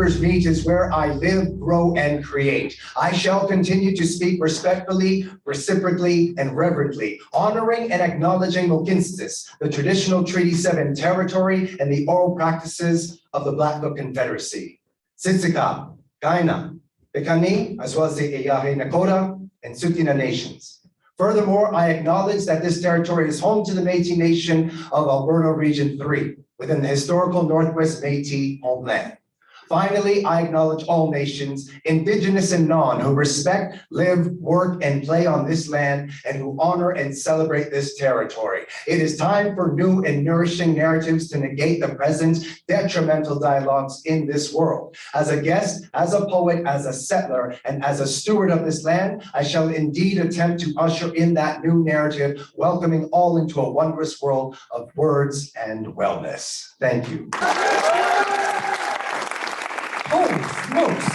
rivers meet is where I live, grow, and create. I shall continue to speak respectfully, reciprocally, and reverently, honoring and acknowledging Mohkinstsis, the traditional Treaty 7 territory, and the oral practices of the Blackfoot Confederacy. Siksika, Kainai, Piikani, as well as the Eyahe Nakota and Tsuut'ina nations. Furthermore, I acknowledge that this territory is home to the Métis Nation of Alberta Region 3, within the historical Northwest Métis homeland. Finally, I acknowledge all nations, Indigenous and non, who respect, live, work, and play on this land, and who honor and celebrate this territory. It is time for new and nourishing narratives to negate the present detrimental dialogues in this world. As a guest, as a poet, as a settler, and as a steward of this land, I shall indeed attempt to usher in that new narrative, welcoming all into a wondrous world of words and wellness. Thank you. Holy smokes.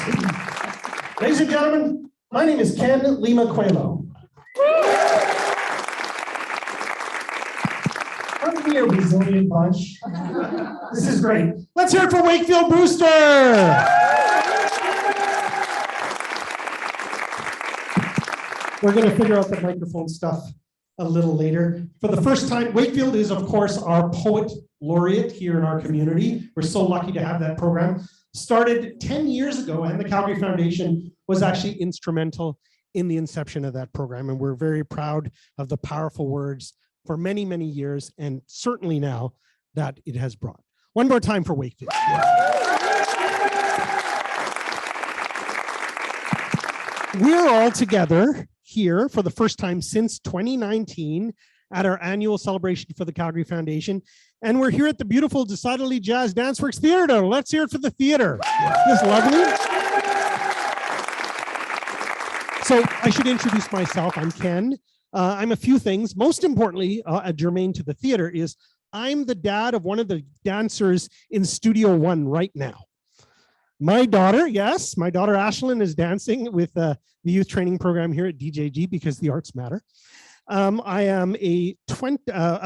Ladies and gentlemen, my name is Ken Lima Coelho. Aren't we a resilient bunch? This is great. Let's hear it for Wakefield Brewster. We're going to figure out the microphone stuff a little later. For the first time, Wakefield is, of course, our poet laureate here in our community. We're so lucky to have that program. Started 10 years ago, and the Calgary Foundation was actually instrumental in the inception of that program. And we're very proud of the powerful words for many, many years, and certainly now that it has brought. One more time for Wakefield. We're all together here for the first time since 2019 at our annual celebration for the Calgary Foundation. And we're here at the beautiful Decidedly Jazz Danceworks Theater. Let's hear it for the theater. Isn't this lovely? So I should introduce myself. I'm Ken. I'm a few things. Most importantly, germane to the theater, is I'm the dad of one of the dancers in Studio One right now. My daughter, yes, my daughter Ashlyn is dancing with the youth training program here at DJG because the arts matter. I am a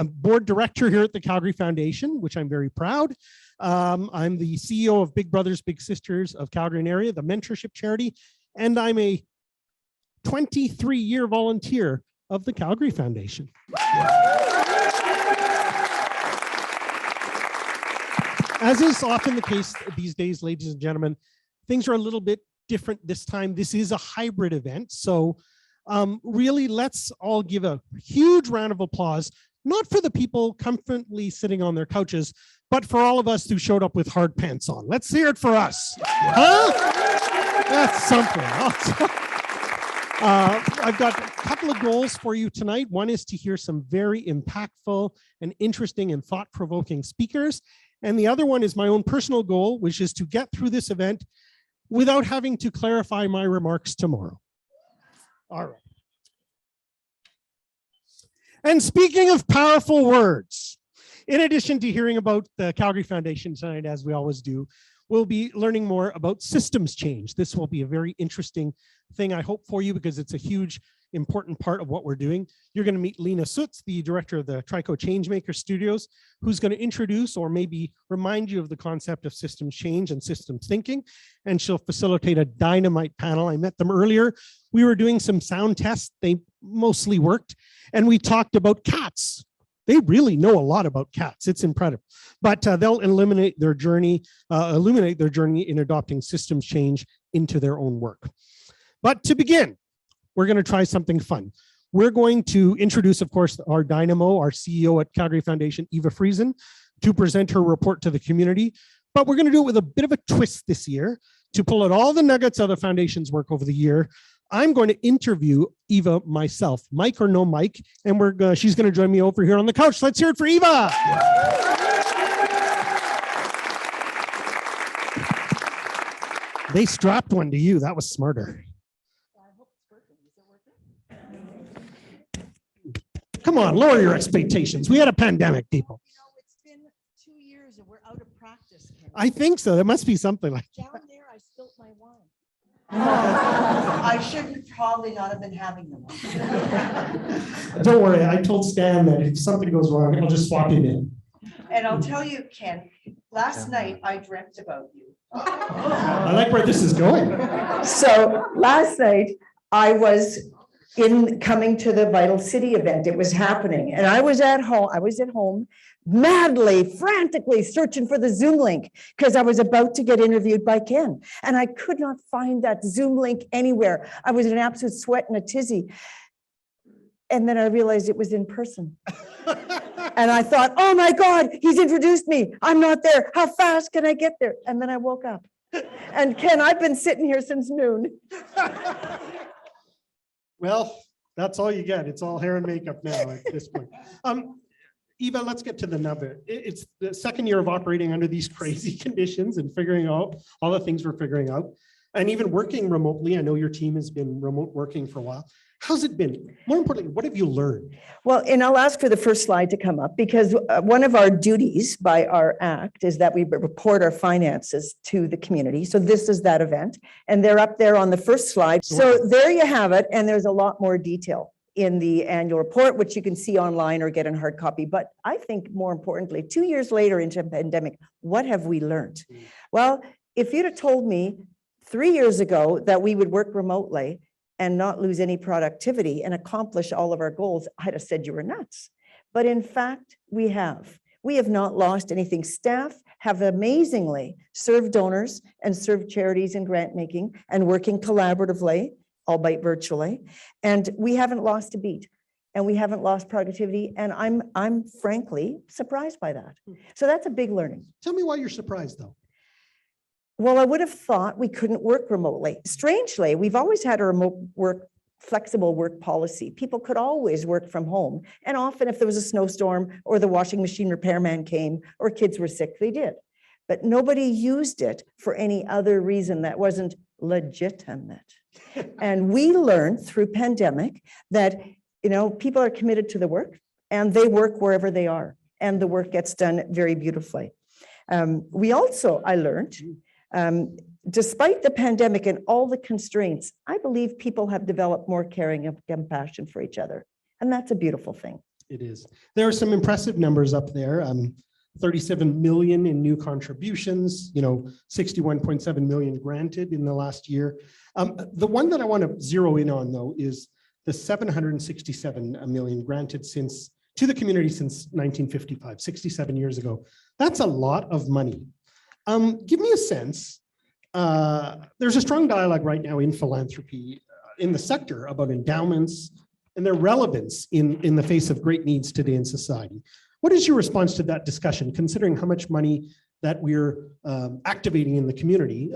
board director here at the Calgary Foundation, which I'm very proud. I'm the CEO of Big Brothers Big Sisters of Calgary and area, the mentorship charity, and I'm a 23-year volunteer of the Calgary Foundation. As is often the case these days, ladies and gentlemen, things are a little bit different this time. This is a hybrid event, so really, let's all give a huge round of applause, not for the people comfortably sitting on their couches, but for all of us who showed up with hard pants on. Let's hear it for us. Huh? That's something. I've got a couple of goals for you tonight. One is to hear some very impactful and interesting and thought-provoking speakers. And the other one is my own personal goal, which is to get through this event without having to clarify my remarks tomorrow. All right. And speaking of powerful words, in addition to hearing about the Calgary Foundation tonight, as we always do, we'll be learning more about systems change. This will be a very interesting thing, I hope, for you, because it's a huge, important part of what we're doing. You're going to meet Lena Soots, the director of the Trico Changemakers Studios, who's going to introduce or maybe remind you of the concept of systems change and systems thinking. And she'll facilitate a dynamite panel. I met them earlier. We were doing some sound tests. They mostly worked. And we talked about cats. They really know a lot about cats. It's incredible. But they'll illuminate their journey in adopting systems change into their own work. But to begin, we're going to try something fun. We're going to introduce, of course, our dynamo, our CEO at Calgary Foundation, Eva Friesen, to present her report to the community. But we're going to do it with a bit of a twist this year to pull out all the nuggets of the foundation's work over the year. I'm going to interview Eva myself, Mike or no Mike, and she's going to join me over here on the couch. Let's hear it for Eva. They strapped one to you. That was smarter. Come on, lower your expectations. We had a pandemic, people. You know, it's been 2 years and we're out of practice. I think so. There must be something like that. Down there, I spilt my wine. I should probably not have been having them. Don't worry. I told Stan that if something goes wrong, I'll just swap it in. And I'll tell you, Ken, last night I dreamt about you. I like where this is going. So last night I was coming to the Vital City event. It was happening and I was at home madly, frantically searching for the Zoom link because I was about to get interviewed by Ken and I could not find that Zoom link anywhere. I was in an absolute sweat and a tizzy. And then I realized it was in person. And I thought, oh my God, he's introduced me. I'm not there. How fast can I get there? And then I woke up. And Ken, I've been sitting here since noon. Well, that's all you get. It's all hair and makeup now at this point. Eva, let's get to the number. It's the second year of operating under these crazy conditions and figuring out all the things we're figuring out. And even working remotely. I know your team has been remote working for a while. How's it been? More importantly, what have you learned? Well, and I'll ask for the first slide to come up because one of our duties by our act is that we report our finances to the community. So this is that event and they're up there on the first slide. So there you have it. And there's a lot more detail in the annual report, which you can see online or get in hard copy. But I think more importantly, 2 years later into the pandemic, what have we learned? Well, if you'd have told me 3 years ago that we would work remotely and not lose any productivity and accomplish all of our goals, I'd have said you were nuts. But in fact, we have. We have not lost anything. Staff have amazingly served donors and served charities in grant making and working collaboratively, albeit virtually. And we haven't lost a beat and we haven't lost productivity. And I'm frankly surprised by that. So that's a big learning. Tell me why you're surprised though. Well, I would have thought we couldn't work remotely. Strangely, we've always had a remote work, flexible work policy. People could always work from home. And often if there was a snowstorm or the washing machine repairman came or kids were sick, they did. But nobody used it for any other reason that wasn't legitimate. And we learned through pandemic that, people are committed to the work and they work wherever they are and the work gets done very beautifully. I learned, despite the pandemic and all the constraints, I believe people have developed more caring and compassion for each other. And that's a beautiful thing. It is. There are some impressive numbers up there. 37 million in new contributions, 61.7 million granted in the last year. The one that I want to zero in on though is the 767 million granted to the community since 1955, 67 years ago. That's a lot of money. Give me a sense. There's a strong dialogue right now in philanthropy in the sector about endowments and their relevance in the face of great needs today in society. What is your response to that discussion, considering how much money that we're activating in the community,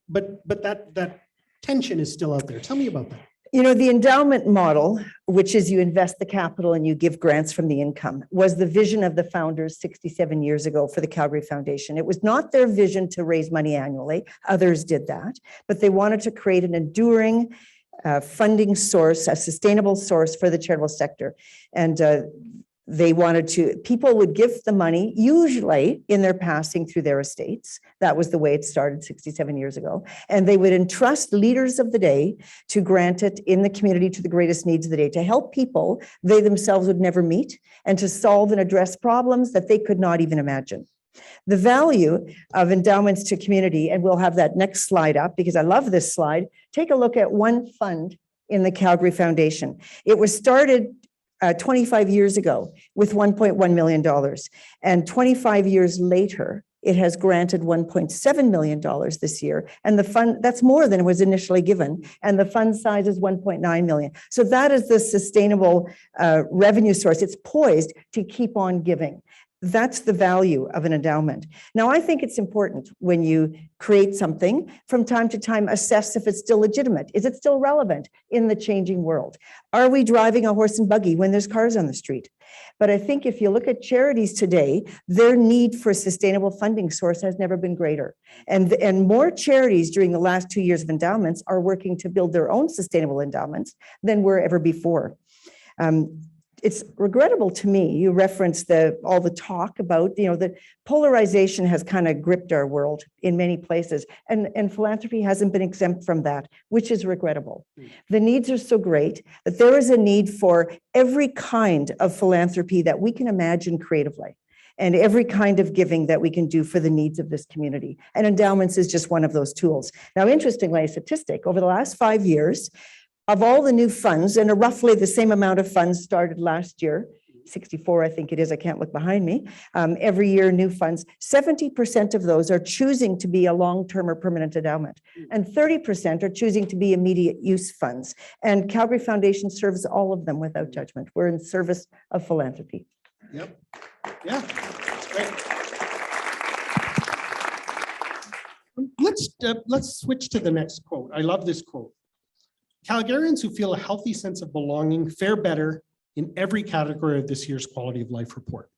but that tension is still out there? Tell me about that. The endowment model, which is you invest the capital and you give grants from the income, was the vision of the founders 67 years ago for the Calgary Foundation. It was not their vision to raise money annually. Others did that, but they wanted to create an enduring funding source, a sustainable source for the charitable sector. And people would give the money, usually in their passing through their estates. That was the way it started 67 years ago. And they would entrust leaders of the day to grant it in the community to the greatest needs of the day, to help people they themselves would never meet, and to solve and address problems that they could not even imagine. The value of endowments to community, and we'll have that next slide up because I love this slide. Take a look at one fund in the Calgary Foundation. It was started 25 years ago with $1.1 million. And 25 years later, it has granted $1.7 million this year. And the fund, that's more than was initially given. And the fund size is 1.9 million. So that is the sustainable revenue source. It's poised to keep on giving. That's the value of an endowment. Now, I think it's important when you create something, from time to time, assess if it's still legitimate. Is it still relevant in the changing world? Are we driving a horse and buggy when there's cars on the street? But I think if you look at charities today, their need for a sustainable funding source has never been greater. And more charities during the last 2 years of endowments are working to build their own sustainable endowments than were ever before. It's regrettable to me, you referenced all the talk about, the polarization has kind of gripped our world in many places, and philanthropy hasn't been exempt from that, which is regrettable. The needs are so great that there is a need for every kind of philanthropy that we can imagine creatively. and every kind of giving that we can do for the needs of this community. And endowments is just one of those tools. Now, interestingly, a statistic, over the last 5 years, of all the new funds, and roughly the same amount of funds started last year, 64, I think it is, I can't look behind me, every year new funds, 70% of those are choosing to be a long-term or permanent endowment, and 30% are choosing to be immediate use funds. And Calgary Foundation serves all of them without judgment. We're in service of philanthropy. Yep. Yeah, that's great. Let's switch to the next quote. I love this quote. Calgarians who feel a healthy sense of belonging fare better in every category of this year's quality of life report.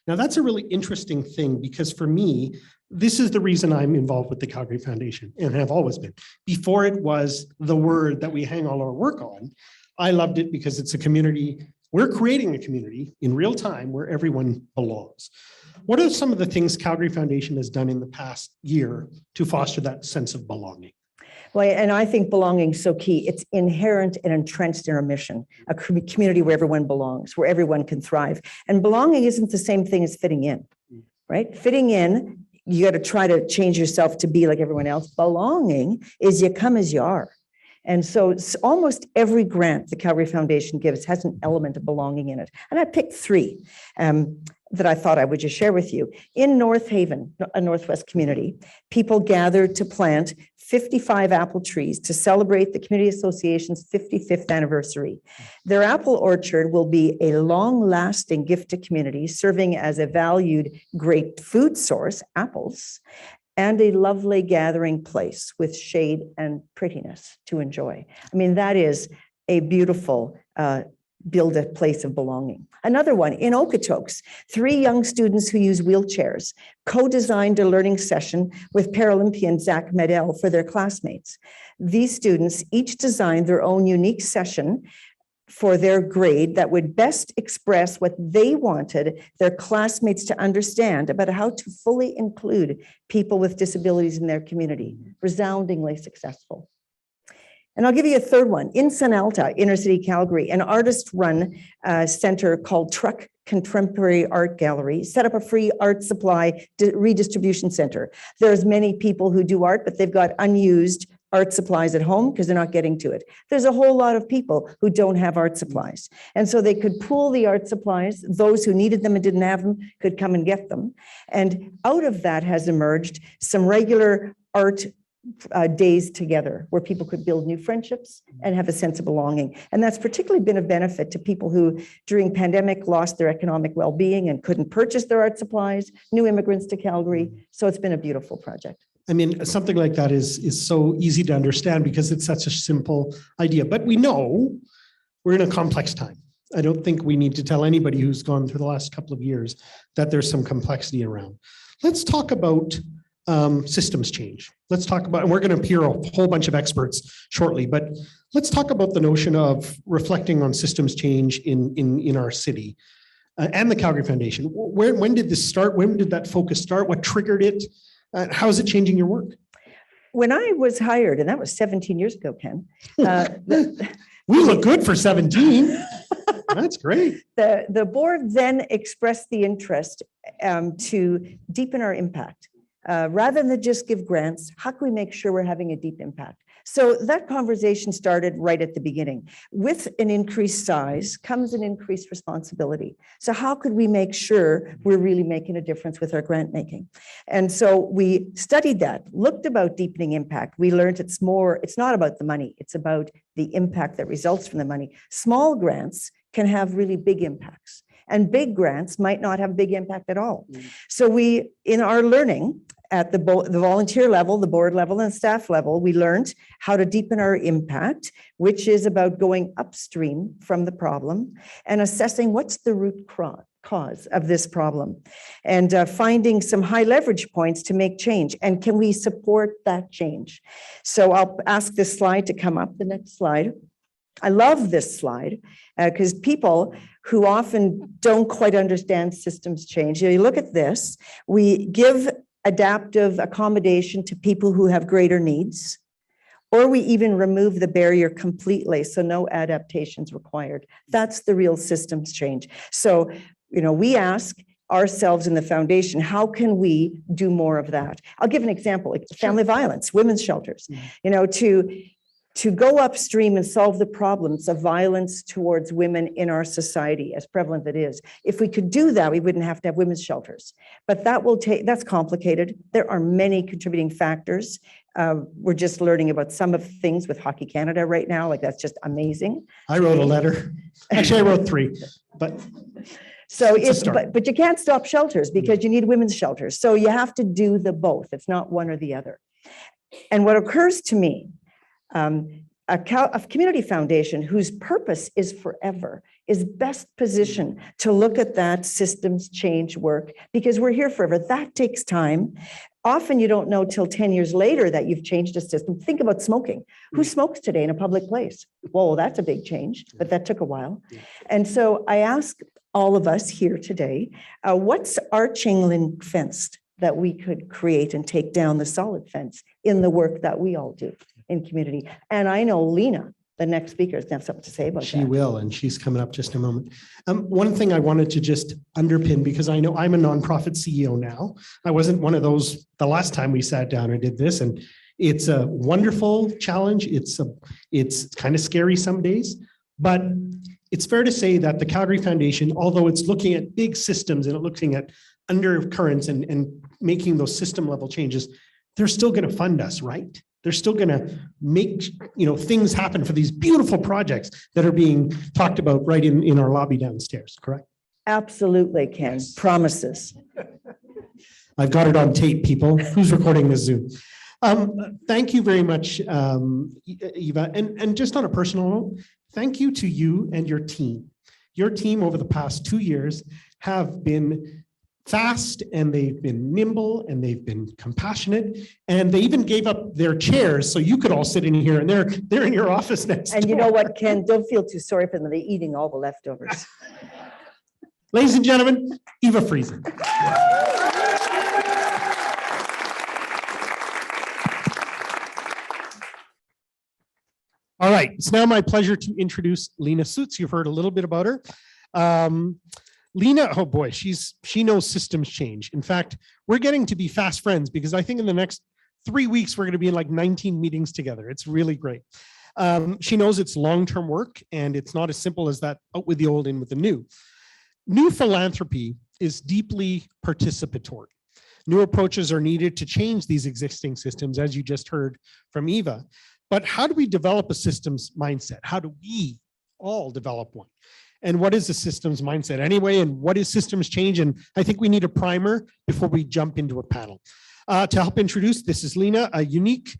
Now, that's a really interesting thing because for me, this is the reason I'm involved with the Calgary Foundation and have always been. Before it was the word that we hang all our work on, I loved it because it's a community. We're creating a community in real time where everyone belongs. What are some of the things Calgary Foundation has done in the past year to foster that sense of belonging? Well, and I think belonging is so key. It's inherent and entrenched in our mission, a community where everyone belongs, where everyone can thrive. And belonging isn't the same thing as fitting in, right? Fitting in, you got to try to change yourself to be like everyone else. Belonging is you come as you are. And so it's almost every grant the Calgary Foundation gives has an element of belonging in it. And I picked 3 that I thought I would just share with you. In North Haven, a Northwest community, people gathered to plant 55 apple trees to celebrate the Community Association's 55th anniversary. Their apple orchard will be a long-lasting gift to communities, serving as a valued great food source, apples, and a lovely gathering place with shade and prettiness to enjoy. I mean, that is a beautiful build a place of belonging. Another one, in Okotoks, 3 young students who use wheelchairs co-designed a learning session with Paralympian Zach Medel for their classmates. These students each designed their own unique session for their grade that would best express what they wanted their classmates to understand about how to fully include people with disabilities in their community. Resoundingly successful. And I'll give you a third one. In Sunalta, inner city Calgary, an artist-run center called Truck Contemporary Art Gallery set up a free art supply redistribution center. There's many people who do art, but they've got unused art supplies at home because they're not getting to it. There's a whole lot of people who don't have art supplies. And so they could pool the art supplies. Those who needed them and didn't have them could come and get them. And out of that has emerged some regular art days together where people could build new friendships and have a sense of belonging. And that's particularly been of benefit to people who during pandemic lost their economic well-being and couldn't purchase their art supplies, new immigrants to Calgary. So it's been a beautiful project. I mean, something like that is so easy to understand because it's such a simple idea, but we know we're in a complex time. I don't think we need to tell anybody who's gone through the last couple of years that there's some complexity around. Let's talk about systems change. Let's talk about, and we're going to hear a whole bunch of experts shortly, but let's talk about the notion of reflecting on systems change in our city and the Calgary Foundation. When did this start? When did that focus start? What triggered it? How is it changing your work? When I was hired, and that was 17 years ago, Ken. We look good for 17. That's great. The board then expressed the interest to deepen our impact. Rather than just give grants, how can we make sure we're having a deep impact? So that conversation started right at the beginning. With an increased size comes an increased responsibility. So how could we make sure we're really making a difference with our grant making? And so we studied that, looked about deepening impact. We learned it's not about the money, it's about the impact that results from the money. Small grants can have really big impacts. And big grants might not have big impact at all. So we, in our learning at the volunteer level, the board level, and staff level, we learned how to deepen our impact, which is about going upstream from the problem and assessing what's the root cause of this problem and finding some high leverage points to make change. And can we support that change? So I'll ask this slide to come up, the next slide. I love this slide because people who often don't quite understand systems change, you look at this, we give adaptive accommodation to people who have greater needs, or we even remove the barrier completely, so no adaptations required. That's the real systems change. So, we ask, ourselves in the foundation, how can we do more of that? I'll give an example, like family violence, women's shelters, you know, to go upstream and solve the problems of violence towards women in our society, as prevalent that is. If we could do that, we wouldn't have to have women's shelters. But that's complicated. There are many contributing factors. We're just learning about some of things with Hockey Canada right now. Like, that's just amazing. I wrote a letter. Actually, I wrote 3, but so it's a start. but you can't stop shelters because you need women's shelters. So you have to do the both. It's not one or the other. And what occurs to me, a community foundation whose purpose is forever is best positioned to look at that systems change work, because we're here forever. That takes time. Often you don't know till 10 years later that you've changed a system. Think about smoking. Who smokes today in a public place? Whoa, that's a big change, but that took a while. And so I ask all of us here today, what's our chain link fence that we could create and take down the solid fence in the work that we all do in community? And I know Lena, the next speaker, is going to have something to say about that. She will, and she's coming up just in a moment. One thing I wanted to just underpin, because I know I'm a nonprofit CEO now. I wasn't one of those the last time we sat down and did this, and it's a wonderful challenge. It's kind of scary some days, but it's fair to say that the Calgary Foundation, although it's looking at big systems and looking at undercurrents and making those system level changes, they're still going to fund us, right? They're still going to make, you know, things happen for these beautiful projects that are being talked about right in our lobby downstairs, correct? Absolutely, Ken. Yes. Promises. I've got it on tape, people. Who's recording this Zoom? Thank you very much, Eva. And just on a personal note, thank you to you and your team. Your team over the past 2 years have been fast, and they've been nimble, and they've been compassionate, and they even gave up their chairs so you could all sit in here, and they're in your office next And you door. know what, Ken, don't feel too sorry for them. They're eating all the leftovers. Ladies and gentlemen, Eva Friesen. All right, it's now my pleasure to introduce Lena Soots. You've heard a little bit about her. Lena, oh boy, she knows systems change. In fact, we're getting to be fast friends, because I think in the next 3 weeks, we're going to be in like 19 meetings together. It's really great. She knows it's long-term work, and it's not as simple as that, out with the old, in with the new. New philanthropy is deeply participatory. New approaches are needed to change these existing systems, as you just heard from Eva. But how do we develop a systems mindset? How do we all develop one? And what is a systems mindset anyway? And what is systems change? And I think we need a primer before we jump into a panel. To help introduce, this is Lena. A unique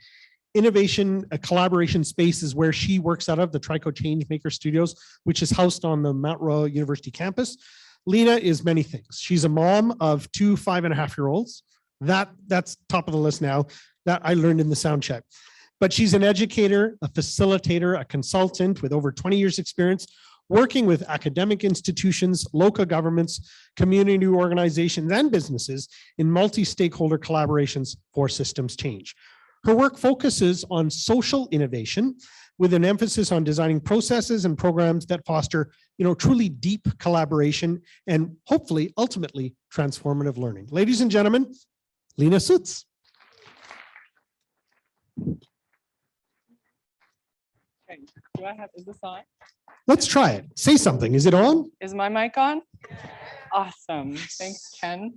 innovation, a collaboration space is where she works out of, the Trico Changemakers Studios, which is housed on the Mount Royal University campus. Lena is many things. She's a mom of 2 5.5-year-olds. That's top of the list now. That I learned in the sound check. But she's an educator, a facilitator, a consultant with over 20 years experience working with academic institutions, local governments, community organizations, and businesses in multi-stakeholder collaborations for systems change. Her work focuses on social innovation with an emphasis on designing processes and programs that foster, truly deep collaboration and hopefully, ultimately, transformative learning. Ladies and gentlemen, Lena Soots. Okay. Is this on? Let's try it. Say something. Is it on? Is my mic on? Awesome. Thanks, Ken.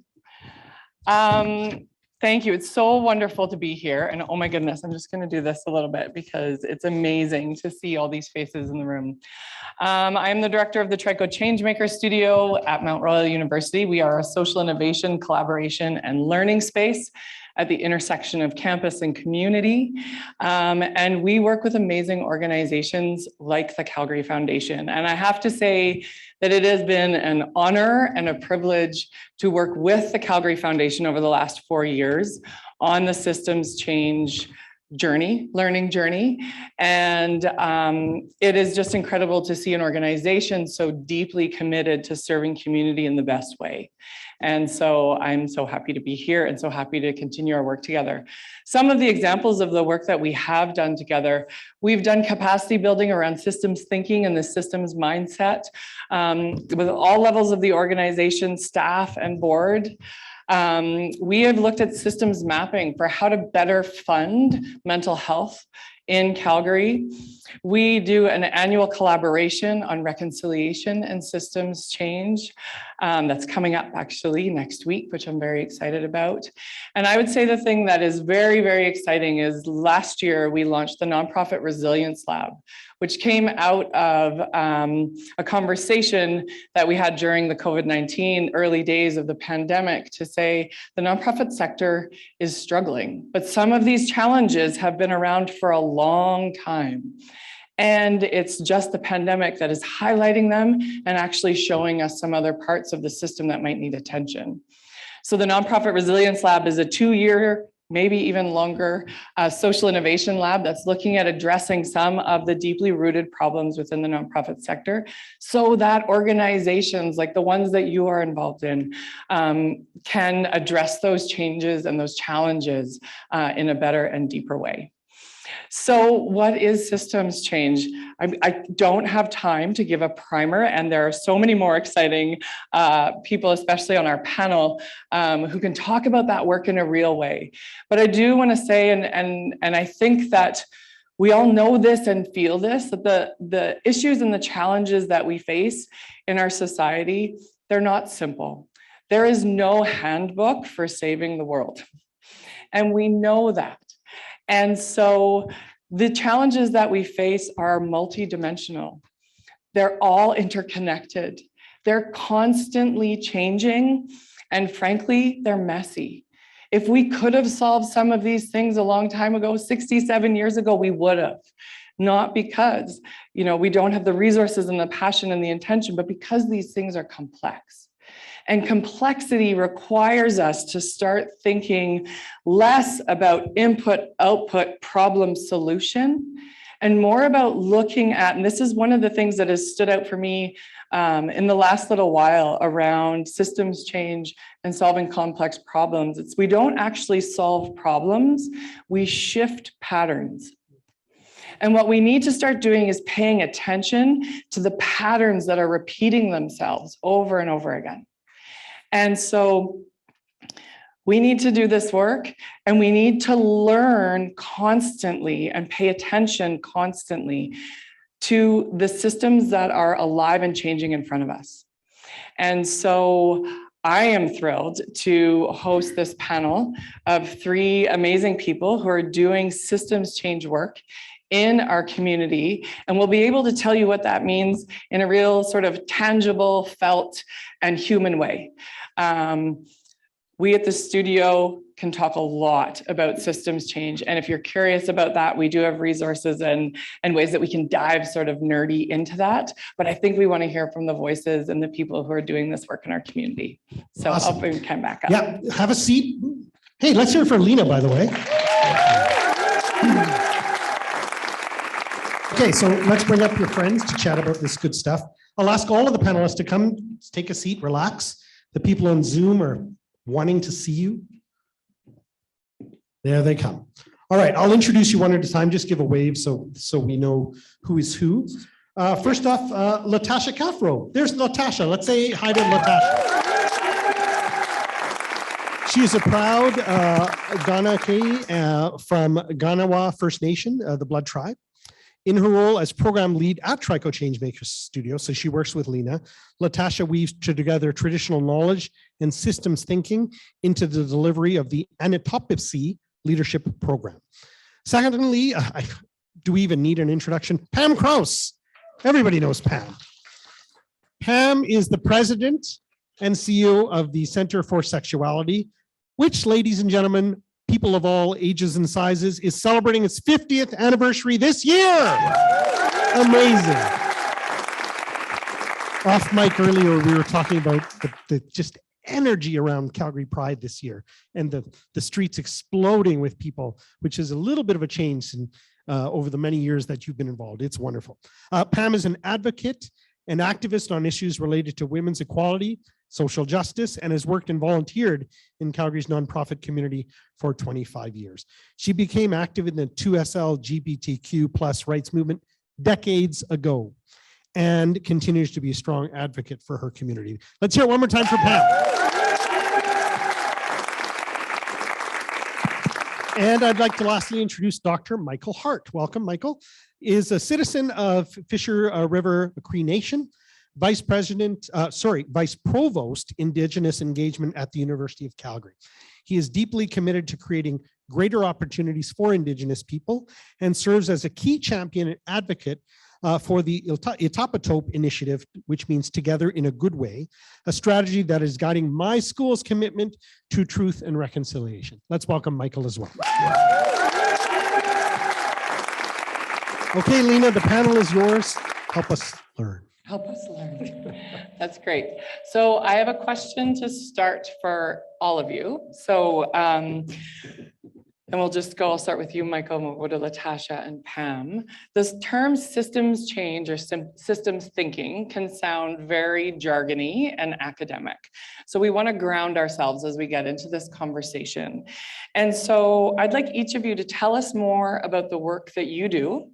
Thank you. It's so wonderful to be here. And oh my goodness, I'm just going to do this a little bit because it's amazing to see all these faces in the room. I am the director of the Trico Changemakers Studio at Mount Royal University. We are a social innovation, collaboration, and learning space at the intersection of campus and community. And we work with amazing organizations like the Calgary Foundation. And I have to say that it has been an honor and a privilege to work with the Calgary Foundation over the last 4 years on the systems change learning journey. And it is just incredible to see an organization so deeply committed to serving community in the best way. And so I'm so happy to be here and so happy to continue our work together. Some of the examples of the work that we have done together, we've done capacity building around systems thinking and the systems mindset with all levels of the organization, staff and board. We have looked at systems mapping for how to better fund mental health in Calgary. We do an annual collaboration on reconciliation and systems change that's coming up actually next week, which I'm very excited about. And I would say the thing that is very, very exciting is last year we launched the Nonprofit Resilience Lab, which came out of a conversation that we had during the COVID-19 early days of the pandemic to say the nonprofit sector is struggling, but some of these challenges have been around for a long time. And it's just the pandemic that is highlighting them and actually showing us some other parts of the system that might need attention. So the Nonprofit Resilience Lab is a 2-year, maybe even longer, social innovation lab that's looking at addressing some of the deeply rooted problems within the nonprofit sector so that organizations like the ones that you are involved in can address those changes and those challenges in a better and deeper way. So what is systems change? I don't have time to give a primer, and there are so many more exciting people, especially on our panel, who can talk about that work in a real way. But I do want to say, and I think that we all know this and feel this, that the issues and the challenges that we face in our society, they're not simple. There is no handbook for saving the world. And we know that. And so the challenges that we face are multidimensional. They're all interconnected. They're constantly changing. And frankly, they're messy. If we could have solved some of these things a long time ago, 67 years ago, we would have. Not because, we don't have the resources and the passion and the intention, but because these things are complex. And complexity requires us to start thinking less about input, output, problem, solution, and more about looking at, and this is one of the things that has stood out for me in the last little while around systems change and solving complex problems. It's we don't actually solve problems, we shift patterns. And what we need to start doing is paying attention to the patterns that are repeating themselves over and over again. And so we need to do this work, and we need to learn constantly and pay attention constantly to the systems that are alive and changing in front of us. And so I am thrilled to host this panel of 3 amazing people who are doing systems change work in our community, and we'll be able to tell you what that means in a real sort of tangible, felt, and human way. We at the studio can talk a lot about systems change, and if you're curious about that, we do have resources and ways that we can dive sort of nerdy into that, but I think we want to hear from the voices and the people who are doing this work in our community. So awesome. I'll bring Ken back up. Yeah, have a seat. Hey, let's hear it for Lena, by the way. Okay, so let's bring up your friends to chat about this good stuff. I'll ask all of the panelists to come, take a seat, relax. The people on Zoom are wanting to see you. There they come. All right, I'll introduce you one at a time. Just give a wave so we know who is who. First off, Latasha Caffro. There's Latasha. Let's say hi to Latasha. She is a proud Ganake from Ganawa First Nation, the Blood Tribe. In her role as program lead at Trico Changemakers Studio, so she works with Lena, Latasha weaves together traditional knowledge and systems thinking into the delivery of the Anitopipsi Leadership Program. Secondly, do we even need an introduction? Pam Krause. Everybody knows Pam. Pam is the president and CEO of the Center for Sexuality, which, ladies and gentlemen, people of all ages and sizes, is celebrating its 50th anniversary this year. Amazing. Off mic earlier, we were talking about the just energy around Calgary Pride this year, and the streets exploding with people, which is a little bit of a change over the many years that you've been involved. It's wonderful. Pam is an advocate and activist on issues related to women's equality, social justice, and has worked and volunteered in Calgary's nonprofit community for 25 years. She became active in the 2SL LGBTQ plus rights movement decades ago and continues to be a strong advocate for her community. Let's hear it one more time for Pam. And I'd like to lastly introduce Dr. Michael Hart. Welcome, Michael. Is a citizen of Fisher River Cree Nation, Vice Provost Indigenous Engagement at the University of Calgary. He is deeply committed to creating greater opportunities for Indigenous people and serves as a key champion and advocate for the Itapatope initiative, which means together in a good way, a strategy that is guiding my school's commitment to truth and reconciliation. Let's welcome Michael as well. Okay, Lena, the panel is yours. Help us learn. Help us learn. That's great. So I have a question to start for all of you. So, and we'll just go, I'll start with you, Michael, and we'll go to Latasha and Pam. This term systems change or systems thinking can sound very jargony and academic. So we want to ground ourselves as we get into this conversation. And so I'd like each of you to tell us more about the work that you do.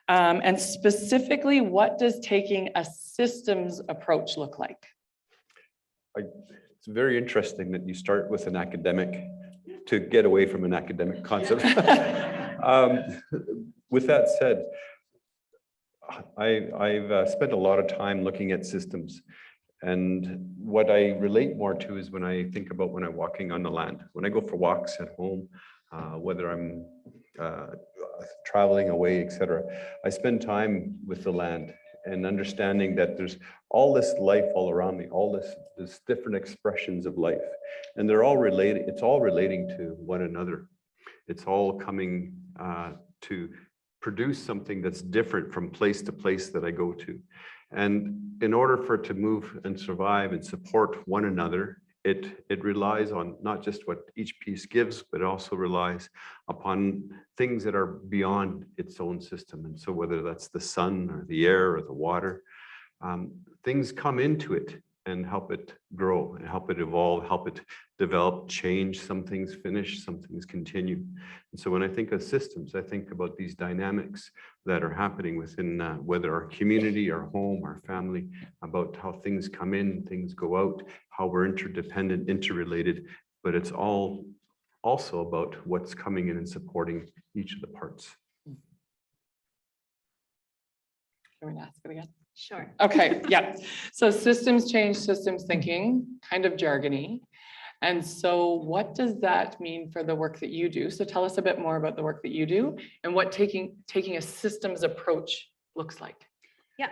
And specifically, what does taking a systems approach look like? It's very interesting that you start with an academic to get away from an academic concept. With that said, I've spent a lot of time looking at systems. And what I relate more to is when I think about when I'm walking on the land. When I go for walks at home, whether I'm traveling away, etc., I spend time with the land and understanding that there's all this life all around me, all this different expressions of life, and they're all related. It's all relating to one another. It's all coming to produce something that's different from place to place that I go to. And in order for it to move and survive and support one another, it relies on not just what each piece gives, but also relies upon things that are beyond its own system. And so whether that's the sun or the air or the water, things come into it and help it grow and help it evolve, help it develop, change. Some things finish, some things continue. And so when I think of systems, I think about these dynamics that are happening within whether our community, our home, our family, about how things come in, things go out, how we're interdependent, interrelated, but it's all also about what's coming in and supporting each of the parts. Can we ask it again? Sure. Okay, yeah. So systems change, systems thinking, kind of jargony. And so what does that mean for the work that you do? So tell us a bit more about the work that you do and what taking a systems approach looks like. Yeah.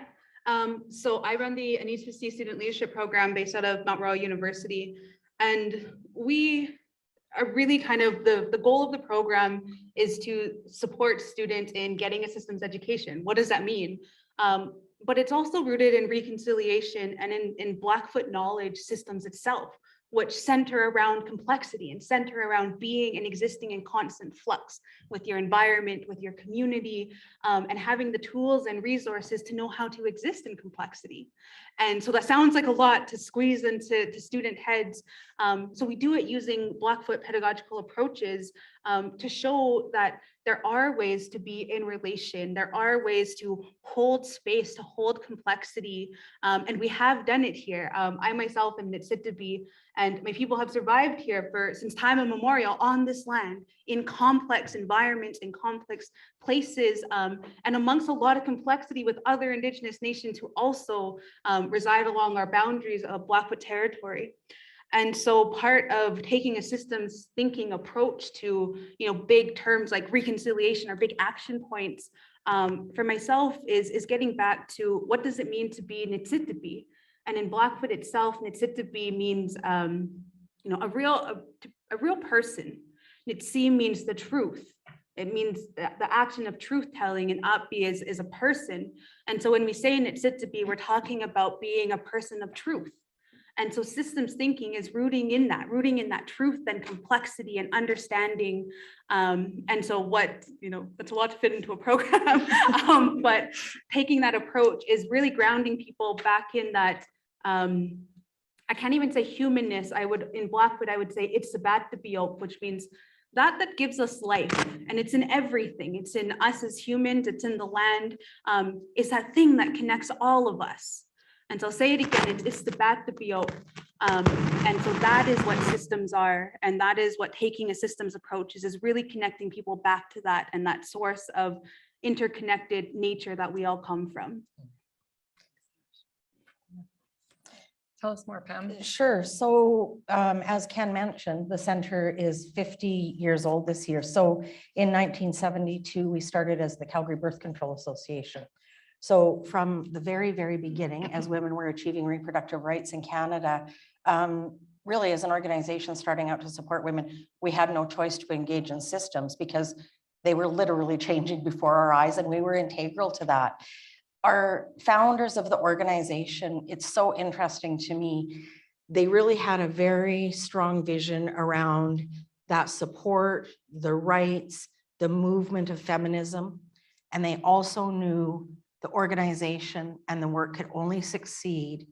So I run the Anitisi Student Leadership Program based out of Mount Royal University. And we are really kind of the goal of the program is to support students in getting a systems education. What does that mean? But it's also rooted in reconciliation and in Blackfoot knowledge systems itself, which center around complexity and center around being and existing in constant flux with your environment, with your community, and having the tools and resources to know how to exist in complexity. And so that sounds like a lot to squeeze into student heads. So we do it using Blackfoot pedagogical approaches to show that there are ways to be in relation. There are ways to hold space, to hold complexity. And we have done it here. I myself am Nitsitabi, and my people have survived here since time immemorial on this land in complex environments, in complex places, and amongst a lot of complexity with other Indigenous nations who also reside along our boundaries of Blackfoot territory. And so part of taking a systems thinking approach to, big terms like reconciliation or big action points for myself is getting back to what does it mean to be Nitsitabi? And in Blackfoot itself, Nitsitabi means, a real person. Nitsi means the truth. It means the action of truth telling, and Apbi is a person. And so when we say Nitsitabi, we're talking about being a person of truth. And so systems thinking is rooting in that truth and complexity and understanding. And so what, that's a lot to fit into a program, but taking that approach is really grounding people back in that, I can't even say humanness. In Blackwood, I would say it's sabat biot, which means that gives us life, and it's in everything. It's in us as humans, it's in the land. It's that thing that connects all of us. And so I'll say it again, it's the bat the biot. And so that is what systems are, and that is what taking a systems approach is really connecting people back to that and that source of interconnected nature that we all come from. Tell us more, Pam. Sure. So as Ken mentioned, the center is 50 years old this year. So in 1972, we started as the Calgary Birth Control Association. So from the very, very beginning, as women were achieving reproductive rights in Canada, really as an organization starting out to support women, we had no choice to engage in systems because they were literally changing before our eyes, and we were integral to that. Our founders of the organization, it's so interesting to me, they really had a very strong vision around that support, the rights, the movement of feminism. And they also knew the organization and the work could only succeed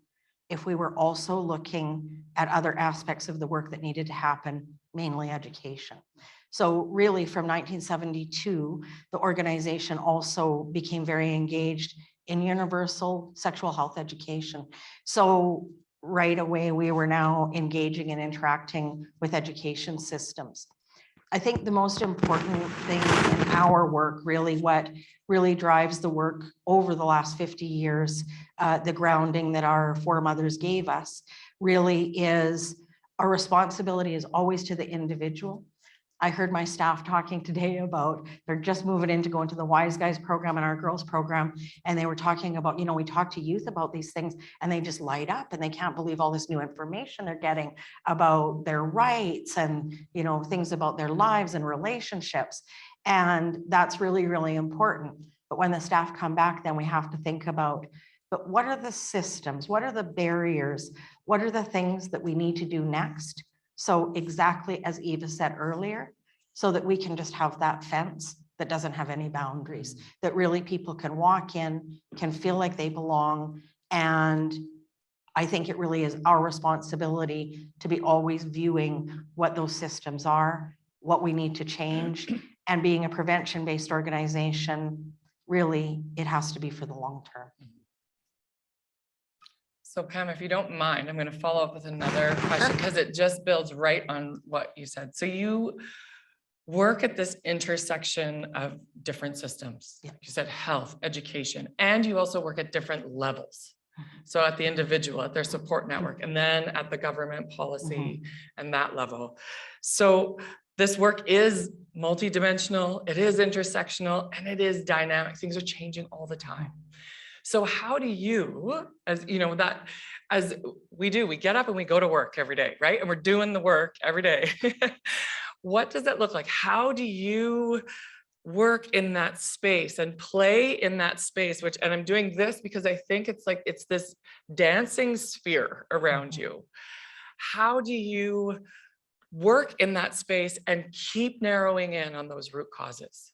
if we were also looking at other aspects of the work that needed to happen, mainly education. So really from 1972, the organization also became very engaged in universal sexual health education. So right away, we were now engaging and interacting with education systems. I think the most important thing in our work, really what really drives the work over the last 50 years, the grounding that our foremothers gave us, really is our responsibility is always to the individual. I heard my staff talking today about they're just moving into going to the Wise Guys program and our girls program. And they were talking about, we talk to youth about these things and they just light up and they can't believe all this new information they're getting about their rights and, things about their lives and relationships. And that's really, really important. But when the staff come back, then we have to think about, but what are the systems? What are the barriers? What are the things that we need to do next? So exactly as Eva said earlier, so that we can just have that fence that doesn't have any boundaries, that really people can walk in, can feel like they belong. And I think it really is our responsibility to be always viewing what those systems are, what we need to change, and being a prevention-based organization, really, it has to be for the long term. So Pam, if you don't mind, I'm going to follow up with another question because it just builds right on what you said. So you work at this intersection of different systems. Yeah. You said health, education, and you also work at different levels. So at the individual, at their support network, and then at the government policy and that level. So this work is multidimensional, it is intersectional, and it is dynamic. Things are changing all the time. So how do you, as we get up and we go to work every day, right? And we're doing the work every day. What does that look like? How do you work in that space and play in that space, and I'm doing this because I think it's this dancing sphere around you. How do you work in that space and keep narrowing in on those root causes?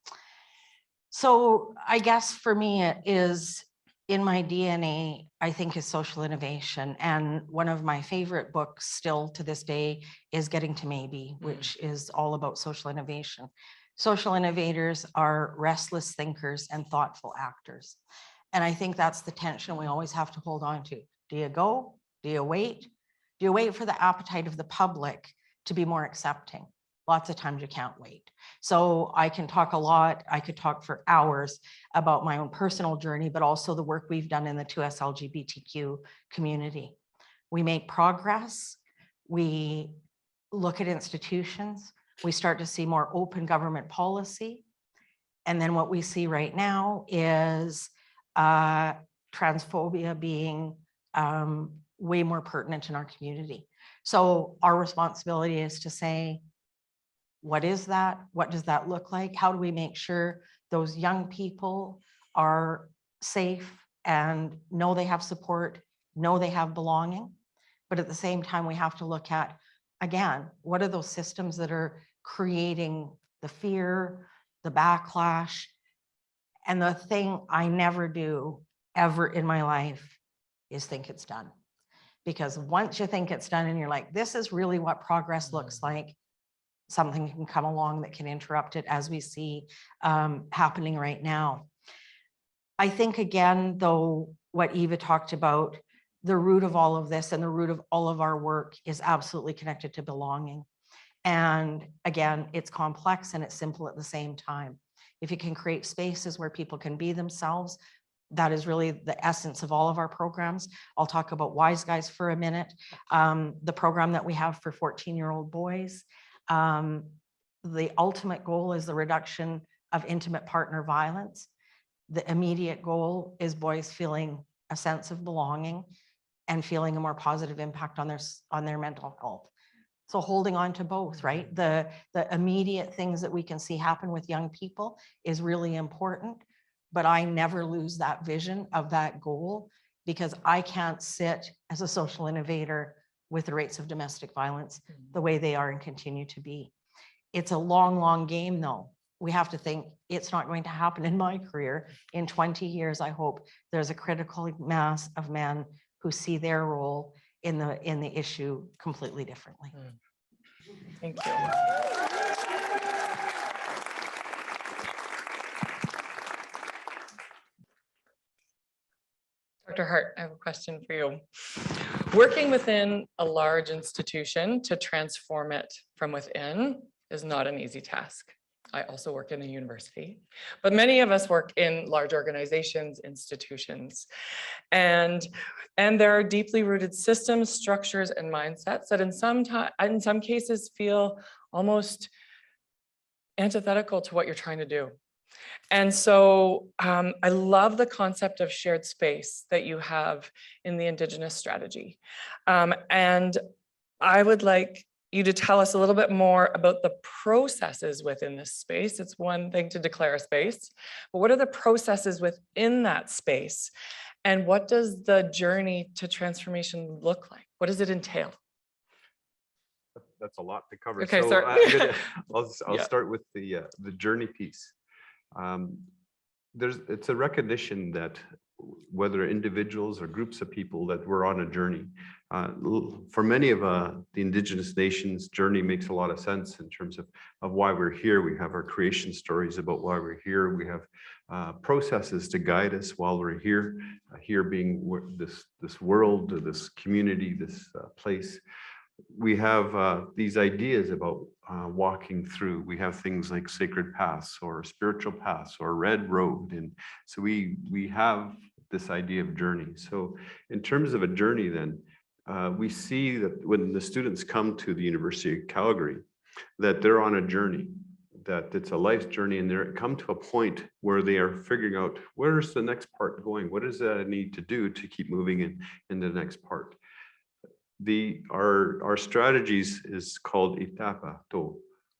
So I guess for me, it is in my DNA, I think, is social innovation. And one of my favorite books still to this day is Getting to Maybe, which is all about social innovation. Social innovators are restless thinkers and thoughtful actors. And I think that's the tension we always have to hold on to. Do you go? Do you wait? Do you wait for the appetite of the public to be more accepting? Lots of times you can't wait. So I can talk a lot. I could talk for hours about my own personal journey, but also the work we've done in the 2S LGBTQ community. We make progress. We look at institutions. We start to see more open government policy. And then what we see right now is transphobia being way more pertinent in our community. So our responsibility is to say, what is that? What does that look like? How do we make sure those young people are safe and know they have support, know they have belonging? But at the same time, we have to look at, again, what are those systems that are creating the fear, the backlash? And the thing I never do ever in my life is think it's done. Because once you think it's done and you're like, this is really what progress looks like, something can come along that can interrupt it, as we see happening right now. I think, again, though, what Eva talked about, the root of all of this and the root of all of our work is absolutely connected to belonging. And again, it's complex and it's simple at the same time. If you can create spaces where people can be themselves, that is really the essence of all of our programs. I'll talk about Wise Guys for a minute. The program that we have for 14-year-old boys. The ultimate goal is the reduction of intimate partner violence. The immediate goal is boys feeling a sense of belonging and feeling a more positive impact on their mental health. So holding on to both, right? The immediate things that we can see happen with young people is really important, but I never lose that vision of that goal, because I can't sit as a social innovator with the rates of domestic violence the way they are and continue to be. It's a long, long game though. We have to think it's not going to happen in my career. In 20 years, I hope there's a critical mass of men who see their role in the issue completely differently. Thank you. Dr. Hart, I have a question for you. Working within a large institution to transform it from within is not an easy task. I also work in a university, but many of us work in large organizations, institutions, and there are deeply rooted systems, structures, and mindsets that in some cases feel almost antithetical to what you're trying to do. And so I love the concept of shared space that you have in the Indigenous strategy. And I would like you to tell us a little bit more about the processes within this space. It's one thing to declare a space, but what are the processes within that space? And what does the journey to transformation look like? What does it entail? That's a lot to cover. Okay, so sorry. I'll start with the journey piece. It's a recognition that whether individuals or groups of people, that we're on a journey. For many of the Indigenous nations, journey makes a lot of sense in terms of why we're here. We have our creation stories about why we're here. We have processes to guide us while we're here. Here being this world, this community, this place. We have these ideas about walking through. We have things like sacred paths or spiritual paths or red road. And so we have this idea of journey. So in terms of a journey then, we see that when the students come to the University of Calgary, that they're on a journey, that it's a life journey, and they come to a point where they are figuring out, where's the next part going? What does that need to do to keep moving in the next part? Our strategies is called etapa to,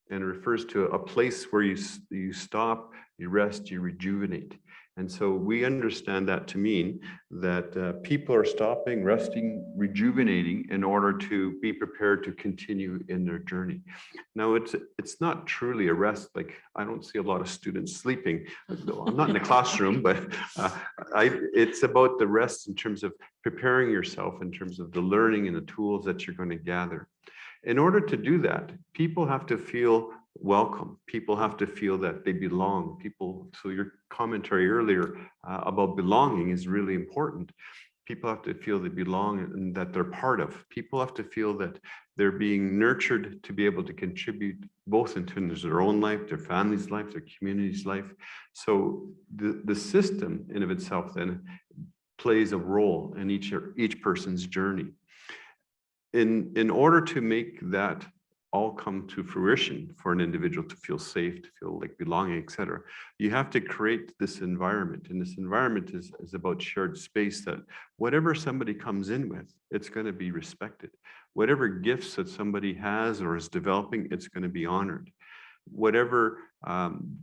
and it refers to a place where you stop, you rest, you rejuvenate. And so we understand that to mean that people are stopping, resting, rejuvenating in order to be prepared to continue in their journey. Now, it's not truly a rest. Like, I don't see a lot of students sleeping. I'm not in the classroom, but it's about the rest in terms of preparing yourself in terms of the learning and the tools that you're going to gather. In order to do that, people have to feel welcome. People have to feel that they belong. So your commentary earlier about belonging is really important. People have to feel they belong and that they're part of. People have to feel that they're being nurtured to be able to contribute both in terms of their own life, their family's life, their community's life. So the system in of itself then plays a role in each person's journey. In order to make that all come to fruition for an individual to feel safe, to feel like belonging, et cetera, you have to create this environment. And this environment is about shared space, that whatever somebody comes in with, it's going to be respected. Whatever gifts that somebody has or is developing, it's going to be honored. Whatever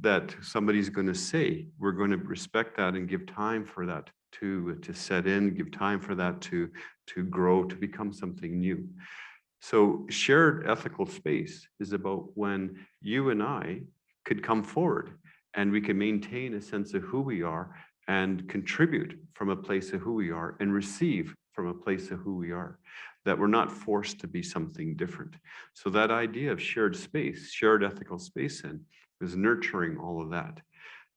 that somebody's going to say, we're going to respect that and give time for that to set in, give time for that to to grow, to become something new. So shared ethical space is about when you and I could come forward and we can maintain a sense of who we are and contribute from a place of who we are and receive from a place of who we are, that we're not forced to be something different. So that idea of shared space, shared ethical space is nurturing all of that.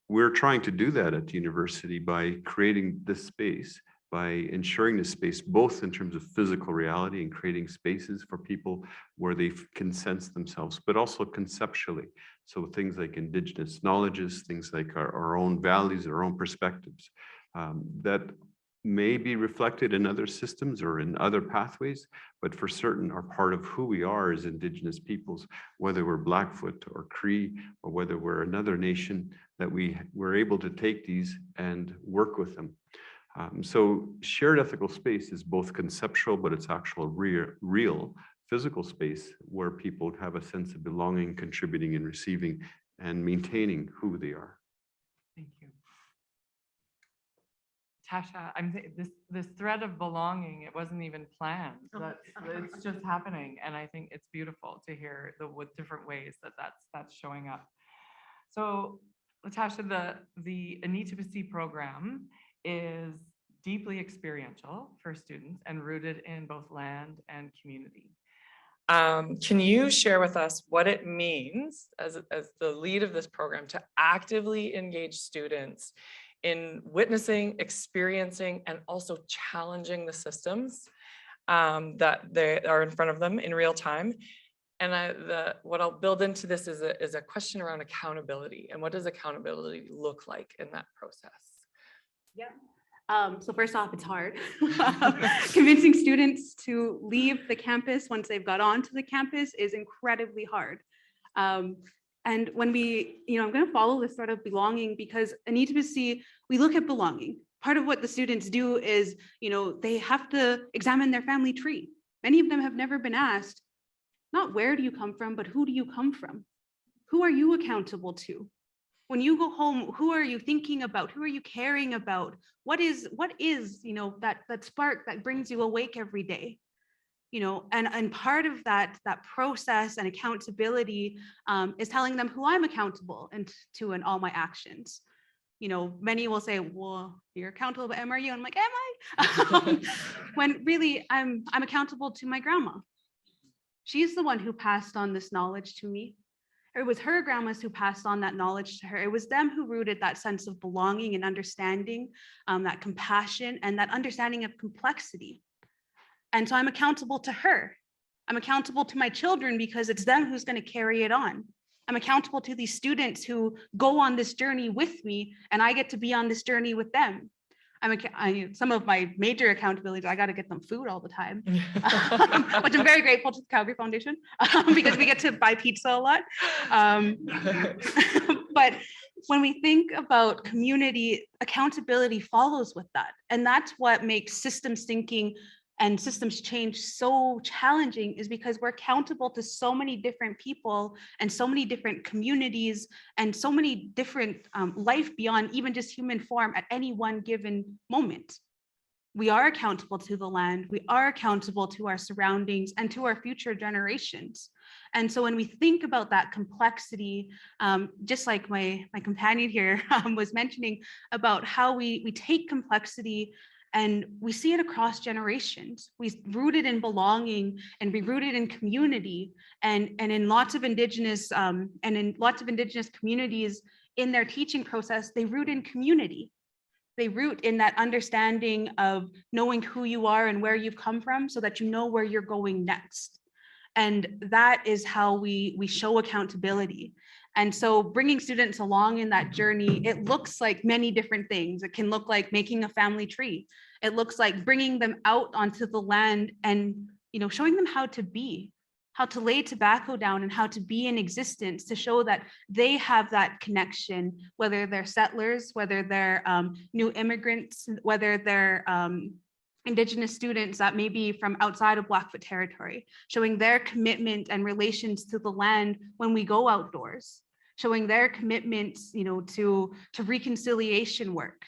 We're trying to do that at the university by creating this space, by ensuring this space, both in terms of physical reality and creating spaces for people where they can sense themselves, but also conceptually. So things like Indigenous knowledges, things like our own values, our own perspectives, that may be reflected in other systems or in other pathways, but for certain are part of who we are as Indigenous peoples, whether we're Blackfoot or Cree, or whether we're another nation, that we're able to take these and work with them. So shared ethical space is both conceptual, but it's actual real physical space where people have a sense of belonging, contributing and receiving and maintaining who they are. Thank you. Tasha, this thread of belonging, it wasn't even planned. It's just happening. And I think it's beautiful to hear the different ways that's showing up. So Natasha, the Anita program is deeply experiential for students and rooted in both land and community. Can you share with us what it means as the lead of this program to actively engage students in witnessing, experiencing, and also challenging the systems that they are in front of them in real time? And what I'll build into this is a question around accountability. And what does accountability look like in that process? Yeah. So first off, it's hard. Convincing students to leave the campus once they've got onto the campus is incredibly hard. And when I'm going to follow this sort of belonging, because Anita, we look at belonging. Part of what the students do is, they have to examine their family tree. Many of them have never been asked, not where do you come from, but who do you come from? Who are you accountable to? When you go home, who are you thinking about? Who are you caring about? What is that spark that brings you awake every day? And part of that process and accountability is telling them who I'm accountable to in all my actions. Many will say, well, you're accountable to MRU. I'm like, am I? When really I'm accountable to my grandma. She's the one who passed on this knowledge to me. It was her grandmas who passed on that knowledge to her. It was them who rooted that sense of belonging and understanding, that compassion and that understanding of complexity. And so I'm accountable to her. I'm accountable to my children because it's them who's going to carry it on. I'm accountable to these students who go on this journey with me, and I get to be on this journey with them. Some of my major accountabilities, I got to get them food all the time, which I'm very grateful to the Calgary Foundation because we get to buy pizza a lot. But when we think about community, accountability follows with that. And that's what makes systems thinking and systems change so challenging, is because we're accountable to so many different people and so many different communities and so many different life beyond even just human form at any one given moment. We are accountable to the land, we are accountable to our surroundings and to our future generations. And so when we think about that complexity, just like my companion here was mentioning about how we take complexity and we see it across generations. We rooted in belonging and we rooted in community, and in lots of Indigenous communities in their teaching process, they root in community. They root in that understanding of knowing who you are and where you've come from so that you know where you're going next. And that is how we show accountability. And so bringing students along in that journey, it looks like many different things. It can look like making a family tree. It looks like bringing them out onto the land and showing them how to be, how to lay tobacco down and how to be in existence, to show that they have that connection, whether they're settlers, whether they're new immigrants, whether they're Indigenous students that may be from outside of Blackfoot territory, showing their commitment and relations to the land when we go outdoors, showing their commitments, to reconciliation work.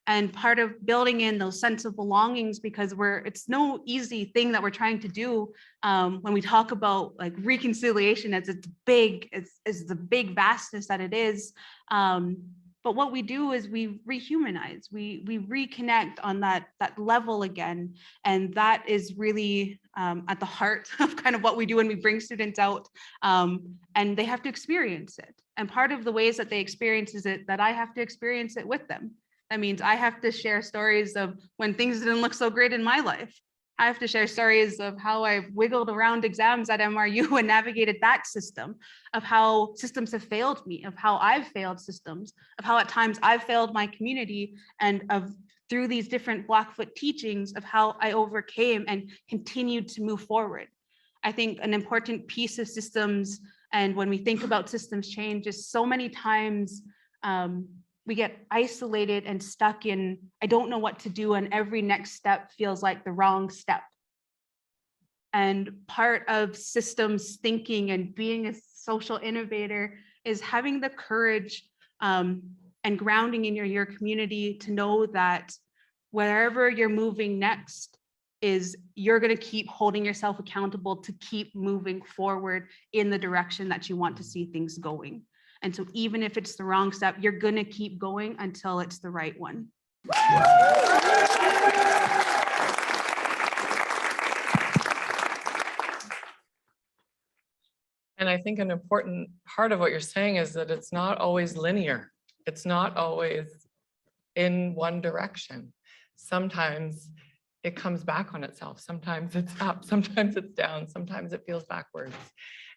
And part of building in those sense of belongings, because it's no easy thing that we're trying to do when we talk about like reconciliation as it's big, as the big vastness that it is. But what we do is we rehumanize, we reconnect on that level again. And that is really at the heart of kind of what we do when we bring students out, and they have to experience it. And part of the ways that they experience is that I have to experience it with them. That means I have to share stories of when things didn't look so great in my life. I have to share stories of how I wiggled around exams at MRU and navigated that system, of how systems have failed me, of how I've failed systems, of how at times I've failed my community, and of through these different Blackfoot teachings of how I overcame and continued to move forward. I think an important piece of systems, and when we think about systems change, is so many times we get isolated and stuck in, I don't know what to do, and every next step feels like the wrong step. And part of systems thinking and being a social innovator is having the courage and grounding in your community to know that wherever you're moving next is you're going to keep holding yourself accountable to keep moving forward in the direction that you want to see things going. And so even if it's the wrong step, you're going to keep going until it's the right one. And I think an important part of what you're saying is that it's not always linear. It's not always in one direction. Sometimes it comes back on itself. Sometimes it's up, sometimes it's down, sometimes it feels backwards.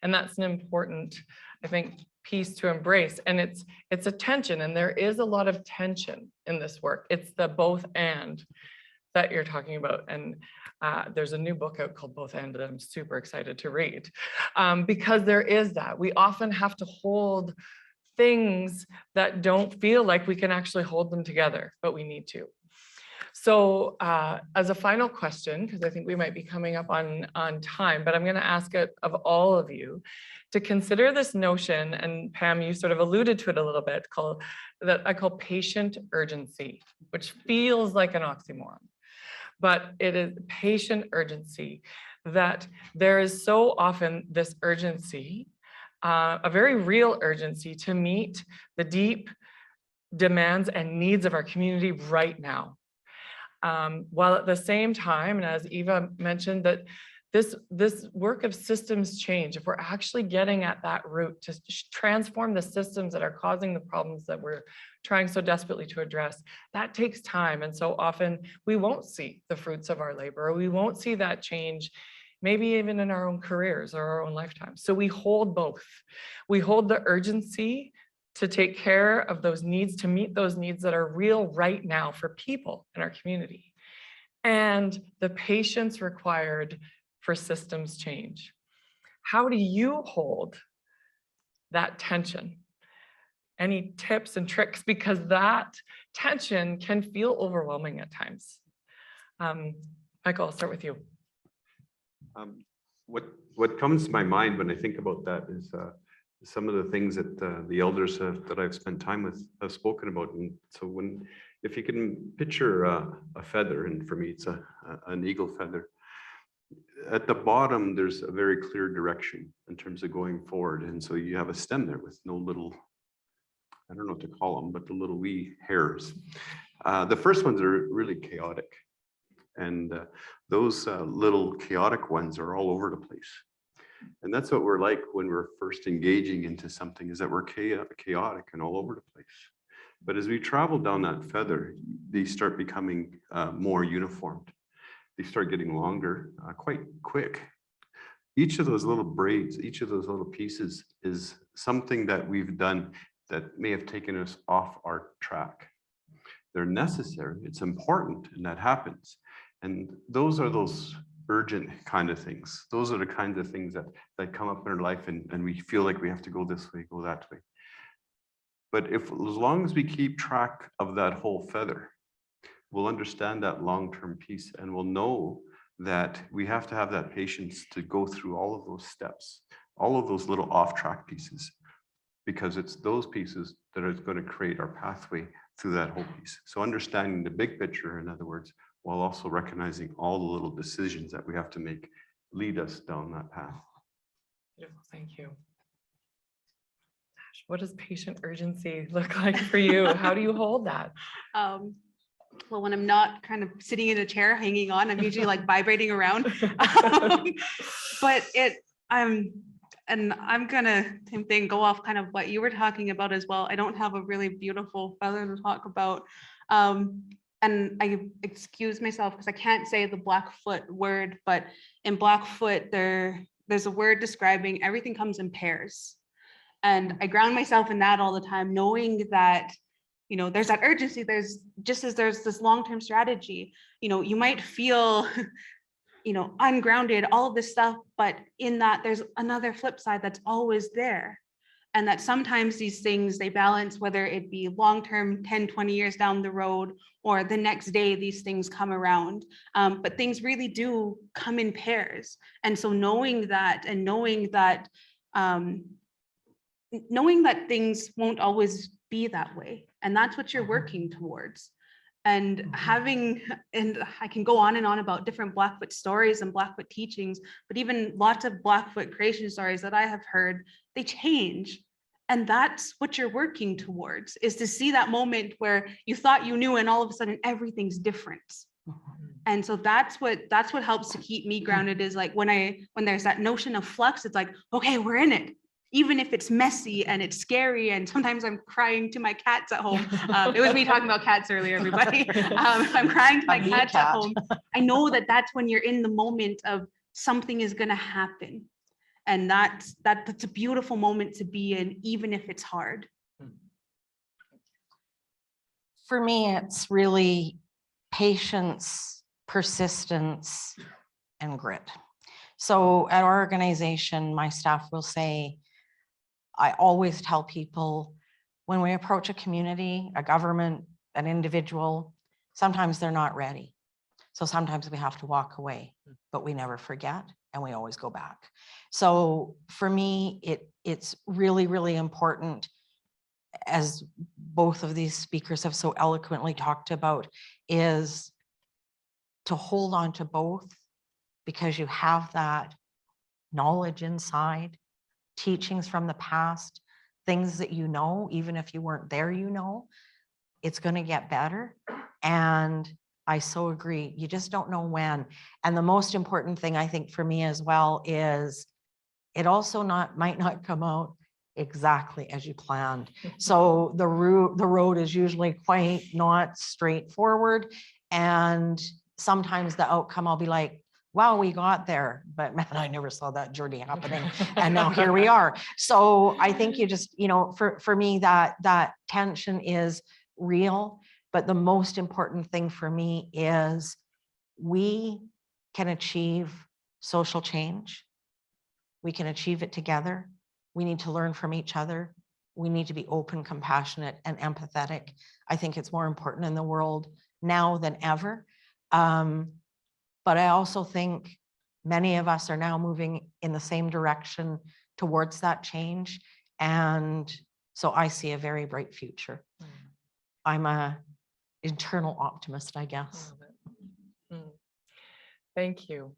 And that's an important, I think, piece to embrace. And it's a tension, and there is a lot of tension in this work. It's the both and that you're talking about. And there's a new book out called Both And that I'm super excited to read, because there is that. We often have to hold things that don't feel like we can actually hold them together, but we need to. So as a final question, because I think we might be coming up on time, but I'm going to ask it of all of you to consider this notion, and Pam, you sort of alluded to it a little bit, that I call patient urgency, which feels like an oxymoron, but it is patient urgency, that there is so often this urgency, a very real urgency to meet the deep demands and needs of our community right now. While at the same time, and as Eva mentioned, that this work of systems change, if we're actually getting at that root to transform the systems that are causing the problems that we're trying so desperately to address, that takes time. And so often we won't see the fruits of our labor, or we won't see that change, maybe even in our own careers or our own lifetimes. So we hold both. We hold the urgency to take care of those needs, to meet those needs that are real right now for people in our community, and the patience required for systems change. How do you hold that tension? Any tips and tricks? Because that tension can feel overwhelming at times. Michael, I'll start with you. What comes to my mind when I think about that is some of the things that the elders that I've spent time with have spoken about. And so if you can picture a feather, and for me it's an eagle feather, at the bottom there's a very clear direction in terms of going forward, and so you have a stem there with no little, I don't know what to call them, but the little wee hairs. The first ones are really chaotic, and those little chaotic ones are all over the place. And that's what we're like when we're first engaging into something, is that we're chaotic and all over the place. But as we travel down that feather, they start becoming more uniformed. They start getting longer quite quick. Each of those little braids, each of those little pieces is something that we've done that may have taken us off our track. They're necessary, it's important, and that happens. And those are those urgent kind of things. Those are the kinds of things that come up in our life, and we feel like we have to go this way, go that way. But as long as we keep track of that whole feather, we'll understand that long-term piece, and we'll know that we have to have that patience to go through all of those steps, all of those little off-track pieces, because it's those pieces that are going to create our pathway through that whole piece. So understanding the big picture, in other words, while also recognizing all the little decisions that we have to make lead us down that path. Beautiful, thank you. Gosh, what does patient urgency look like for you? How do you hold that? Well, when I'm not kind of sitting in a chair hanging on, I'm usually like vibrating around. But and I'm gonna same thing, go off kind of what you were talking about as well. I don't have a really beautiful feather to talk about. And I excuse myself because I can't say the Blackfoot word, but in Blackfoot, there's a word describing everything comes in pairs. And I ground myself in that all the time, knowing that, you know, there's that urgency, there's just as there's this long-term strategy, you know, you might feel, you know, ungrounded, all of this stuff, but in that there's another flip side that's always there. And that sometimes these things, they balance, whether it be long-term, 10, 20 years down the road, or the next day, these things come around. But things really do come in pairs. And so knowing that, and knowing that things won't always be that way. And that's what you're working towards. And and I can go on and on about different Blackfoot stories and Blackfoot teachings, but even lots of Blackfoot creation stories that I have heard, they change. And that's what you're working towards, is to see that moment where you thought you knew and all of a sudden everything's different. And so that's what helps to keep me grounded, is like when there's that notion of flux, it's like, okay, we're in it. Even if it's messy and it's scary, and sometimes I'm crying to my cats at home. It was me talking about cats earlier, everybody. I'm crying to my cats at home. I know that that's when you're in the moment of something is going to happen. And that's a beautiful moment to be in, even if it's hard. For me, it's really patience, persistence, and grit. So at our organization, my staff will say, I always tell people, when we approach a community, a government, an individual, sometimes they're not ready. So sometimes we have to walk away, but we never forget and we always go back. So for me, it's really, really important, as both of these speakers have so eloquently talked about, is to hold on to both, because you have that knowledge inside, teachings from the past, things that you know, even if you weren't there, you know, it's going to get better. And I so agree. You just don't know when. And the most important thing, I think, for me as well, is it also might not come out exactly as you planned. So the road is usually quite not straightforward. And sometimes the outcome, I'll be like, wow, we got there, but man, I never saw that journey happening. And now here we are. So I think you just, you know, for me, that tension is real. But the most important thing for me is we can achieve social change. We can achieve it together. We need to learn from each other. We need to be open, compassionate, and empathetic. I think it's more important in the world now than ever. But I also think many of us are now moving in the same direction towards that change. And so I see a very bright future. I'm an internal optimist, I guess. Thank you.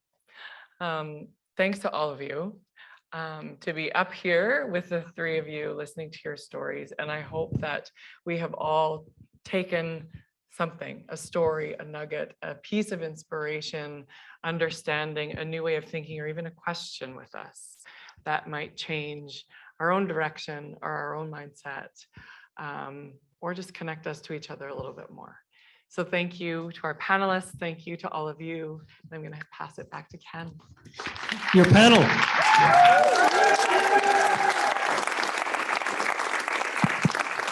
Thanks to all of you to be up here with the three of you listening to your stories. And I hope that we have all taken something, a story, a nugget, a piece of inspiration, understanding, a new way of thinking, or even a question with us that might change our own direction or our own mindset, or just connect us to each other a little bit more. So thank you to our panelists. Thank you to all of you. I'm going to pass it back to Ken. Your panel.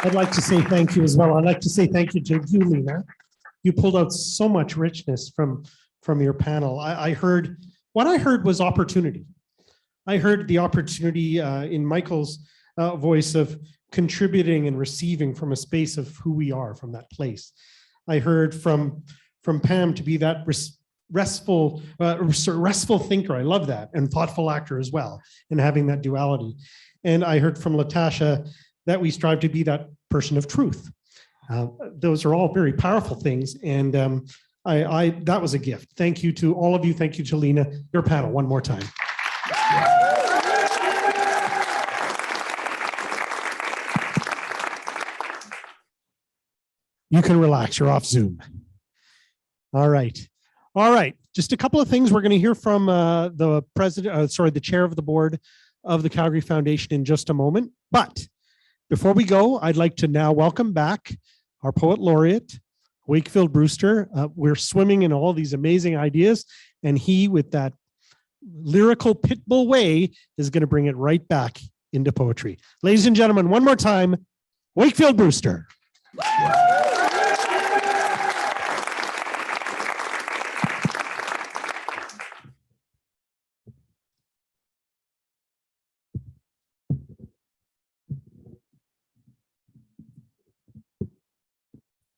I'd like to say thank you as well. I'd like to say thank you to you, Lena. You pulled out so much richness from your panel. What I heard was opportunity. I heard the opportunity in Michael's voice of contributing and receiving from a space of who we are, from that place. I heard from Pam to be that restful thinker. I love that, and thoughtful actor as well, and having that duality. And I heard from Latasha that we strive to be that person of truth. Those are all very powerful things. And that was a gift. Thank you to all of you. Thank you to Lena, your panel, one more time. You can relax. You're off Zoom. All right. All right. Just a couple of things. We're going to hear from the president, the chair of the board of the Calgary Foundation in just a moment. But before we go, I'd like to now welcome back our poet laureate, Wakefield Brewster. We're swimming in all these amazing ideas, and he, with that lyrical pitbull way, is going to bring it right back into poetry. Ladies and gentlemen, one more time, Wakefield Brewster.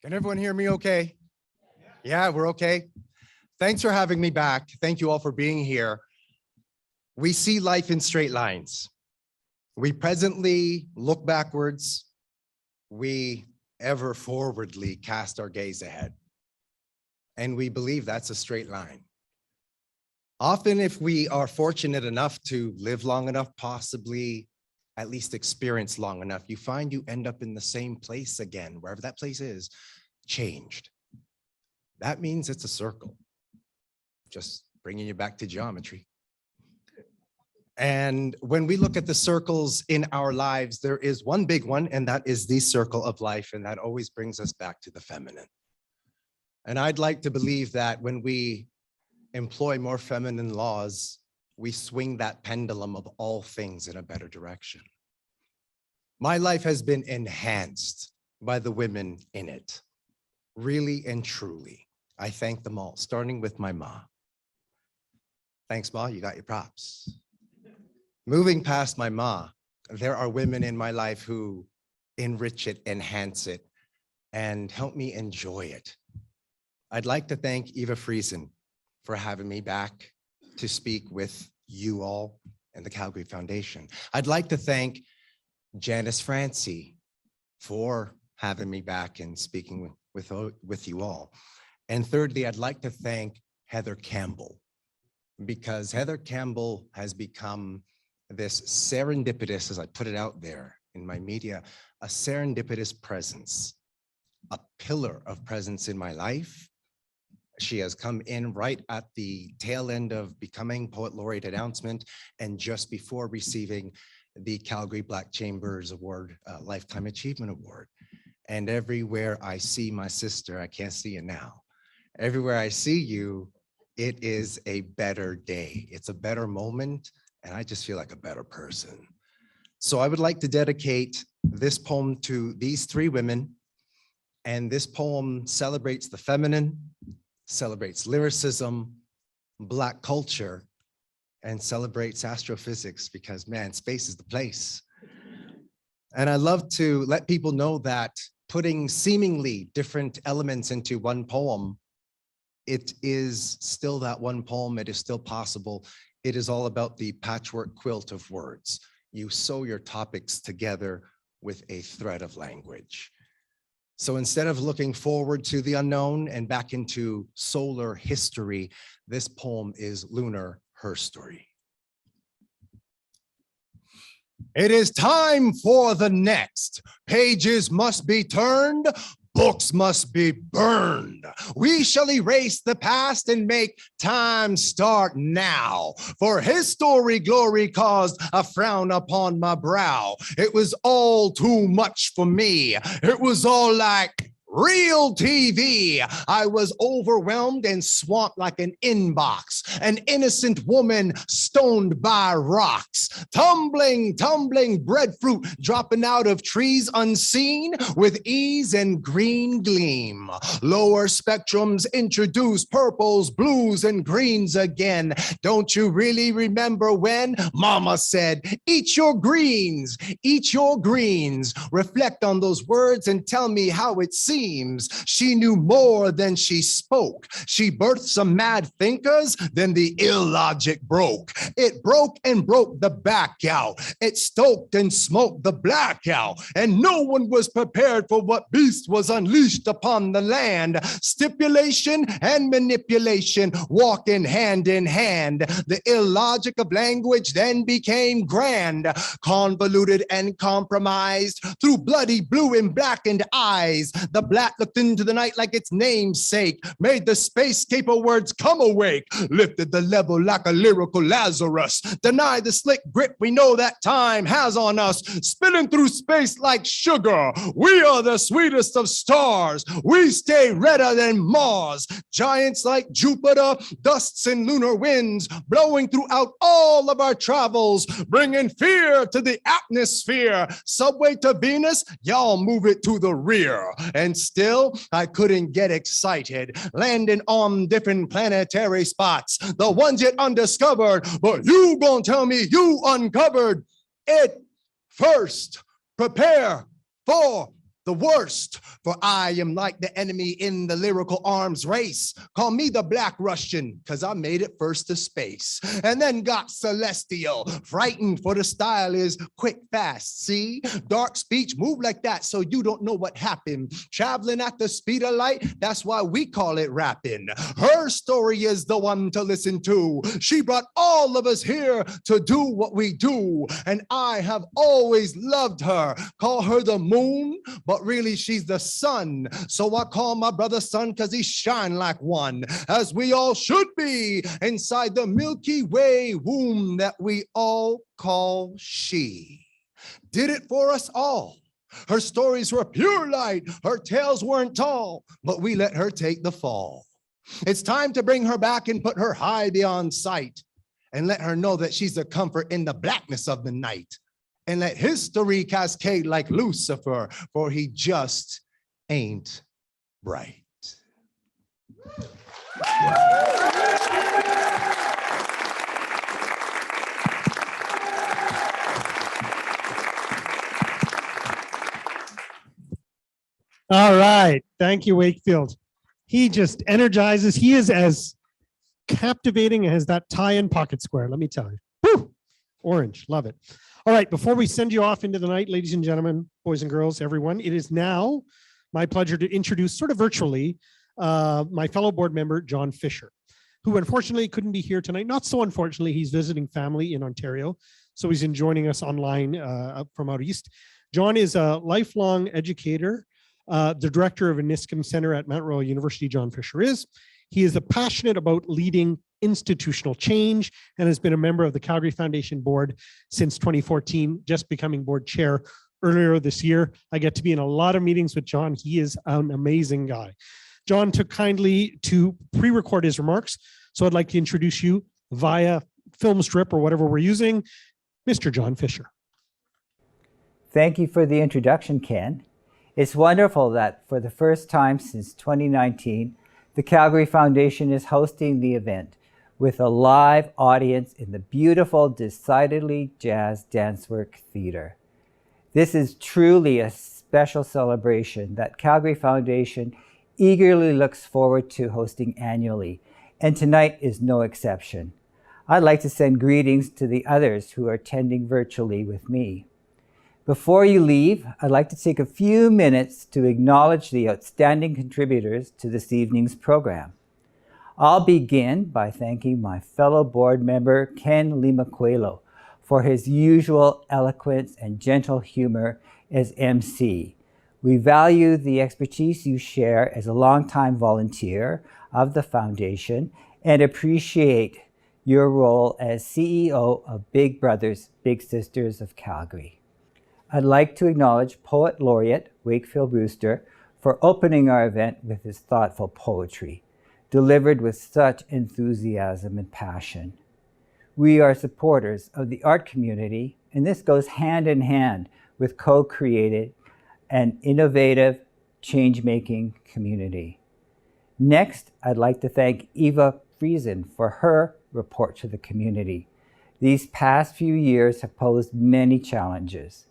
Can everyone hear me okay? Yeah, we're okay. Thanks for having me back. Thank you all for being here. We see life in straight lines. We presently look backwards. We ever forwardly cast our gaze ahead. And we believe that's a straight line. Often, if we are fortunate enough to live long enough, possibly at least experience long enough, you find you end up in the same place again, wherever that place is, changed. That means it's a circle, just bringing you back to geometry. And when we look at the circles in our lives, there is one big one, and that is the circle of life, and that always brings us back to the feminine. And I'd like to believe that when we employ more feminine laws, we swing that pendulum of all things in a better direction. My life has been enhanced by the women in it, really and truly. I thank them all, starting with my ma. Thanks, Ma, you got your props. Moving past my ma, there are women in my life who enrich it, enhance it, and help me enjoy it. I'd like to thank Eva Friesen for having me back to speak with you all and the Calgary Foundation. I'd like to thank Janice Francie for having me back and speaking with you all. And thirdly, I'd like to thank Heather Campbell, because Heather Campbell has become this serendipitous, as I put it out there in my media, a serendipitous presence, a pillar of presence in my life. She has come in right at the tail end of becoming Poet Laureate announcement and just before receiving the Calgary Black Chambers Award, Lifetime Achievement Award. And everywhere I see my sister, I can't see you now. Everywhere I see you, it is a better day. It's a better moment, and I just feel like a better person. So I would like to dedicate this poem to these three women. And this poem celebrates the feminine, celebrates lyricism, Black culture, and celebrates astrophysics, because man, space is the place. And I love to let people know that putting seemingly different elements into one poem, it is still that one poem. It is still possible. It is all about the patchwork quilt of words. You sew your topics together with a thread of language. So instead of looking forward to the unknown and back into solar history, this poem is lunar herstory. It is time for the next. Pages must be turned. Books must be burned. We shall erase the past and make time start now. For his story glory caused a frown upon my brow. It was all too much for me. It was all like real TV. I was overwhelmed and swamped like an inbox. An innocent woman stoned by rocks. Tumbling breadfruit dropping out of trees unseen with ease and green gleam. Lower spectrums introduce purples, blues, and greens again. Don't you really remember when Mama said, eat your greens, eat your greens. Reflect on those words and tell me how it seems seems she knew more than she spoke. She birthed some mad thinkers, then the illogic broke. It broke and broke the back out. It stoked and smoked the blackout. And no one was prepared for what beast was unleashed upon the land. Stipulation and manipulation walking hand in hand. The illogic of language then became grand, convoluted and compromised through bloody blue and blackened eyes. The black looked into the night like its namesake, made the space-caper words come awake, lifted the level like a lyrical Lazarus, denied the slick grip we know that time has on us, spinning through space like sugar. We are the sweetest of stars. We stay redder than Mars. Giants like Jupiter, dusts and lunar winds, blowing throughout all of our travels, bringing fear to the atmosphere. Subway to Venus, y'all move it to the rear. And still, I couldn't get excited, landing on different planetary spots, the ones yet undiscovered, but you gonna tell me you uncovered it first. Prepare for the worst, for I am like the enemy in the lyrical arms race. Call me the Black Russian, because I made it first to space, and then got celestial, frightened for the style is quick, fast. See, dark speech move like that, so you don't know what happened. Traveling at the speed of light, that's why we call it rapping. Her story is the one to listen to. She brought all of us here to do what we do, and I have always loved her. Call her the moon, but really she's the sun. So I call my brother son because he shine like one, as we all should be inside the Milky Way womb that we all call she. Did it for us all. Her stories were pure light, her tales weren't tall, but we let her take the fall. It's time to bring her back and put her high beyond sight, and let her know that she's a comfort in the blackness of the night. And let history cascade like Lucifer, for he just ain't bright. All right. Thank you, Wakefield. He just energizes. He is as captivating as that tie and pocket square, let me tell you. Woo! Orange, love it. All right, before we send you off into the night, ladies and gentlemen, boys and girls, everyone, it is now my pleasure to introduce, sort of virtually, my fellow board member, John Fisher, who unfortunately couldn't be here tonight. Not so unfortunately, he's visiting family in Ontario, so he's joining us online from out east. John is a lifelong educator, the director of a Niskum Center at Mount Royal University, John Fisher is. He is passionate about leading institutional change and has been a member of the Calgary Foundation board since 2014, just becoming board chair earlier this year. I get to be in a lot of meetings with John. He is an amazing guy. John took kindly to pre-record his remarks, so I'd like to introduce you via film strip or whatever we're using, Mr. John Fisher. Thank you for the introduction, Ken. It's wonderful that for the first time since 2019, the Calgary Foundation is hosting the event with a live audience in the beautiful, decidedly jazz dancework theater. This is truly a special celebration that Calgary Foundation eagerly looks forward to hosting annually, and tonight is no exception. I'd like to send greetings to the others who are attending virtually with me. Before you leave, I'd like to take a few minutes to acknowledge the outstanding contributors to this evening's program. I'll begin by thanking my fellow board member, Ken Limacuelo, for his usual eloquence and gentle humor as MC. We value the expertise you share as a longtime volunteer of the Foundation and appreciate your role as CEO of Big Brothers, Big Sisters of Calgary. I'd like to acknowledge Poet Laureate Wakefield Brewster for opening our event with his thoughtful poetry, delivered with such enthusiasm and passion. We are supporters of the art community, and this goes hand in hand with co-created and innovative change-making community. Next, I'd like to thank Eva Friesen for her report to the community. These past few years have posed many challenges.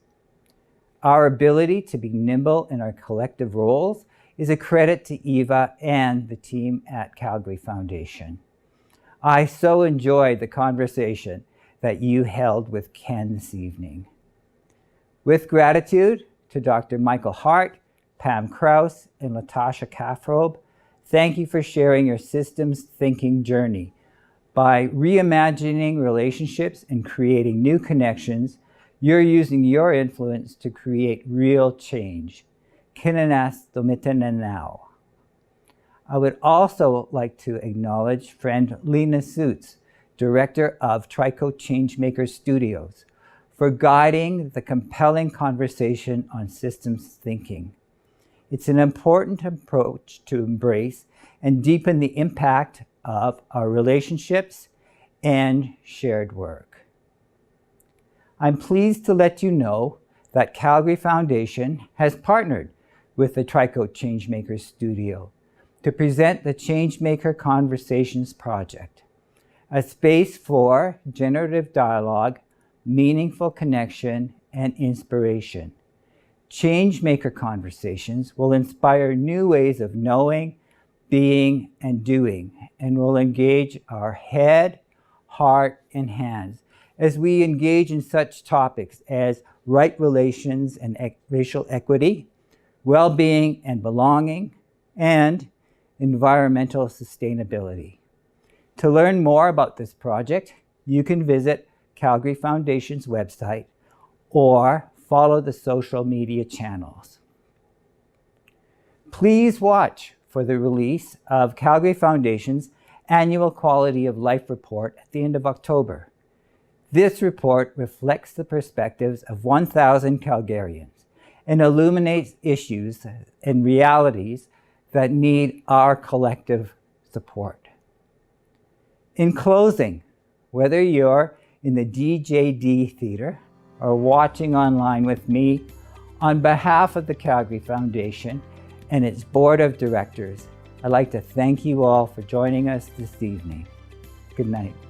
Our ability to be nimble in our collective roles is a credit to Eva and the team at Calgary Foundation. I so enjoyed the conversation that you held with Ken this evening. With gratitude to Dr. Michael Hart, Pam Krause, and Latasha Kaffrobe, thank you for sharing your systems thinking journey. By reimagining relationships and creating new connections, you're using your influence to create real change. Kinanas Domitananao. I would also like to acknowledge friend Lena Soots, Director of Trico Changemakers Studios, for guiding the compelling conversation on systems thinking. It's an important approach to embrace and deepen the impact of our relationships and shared work. I'm pleased to let you know that Calgary Foundation has partnered with the Trico Changemakers Studio to present the Changemaker Conversations Project, a space for generative dialogue, meaningful connection, and inspiration. Changemaker Conversations will inspire new ways of knowing, being, and doing, and will engage our head, heart, and hands as we engage in such topics as right relations and racial equity, well-being and belonging, and environmental sustainability. To learn more about this project, you can visit Calgary Foundation's website or follow the social media channels. Please watch for the release of Calgary Foundation's annual Quality of Life report at the end of October. This report reflects the perspectives of 1,000 Calgarians and illuminates issues and realities that need our collective support. In closing, whether you're in the DJD Theatre or watching online with me, on behalf of the Calgary Foundation and its Board of Directors, I'd like to thank you all for joining us this evening. Good night.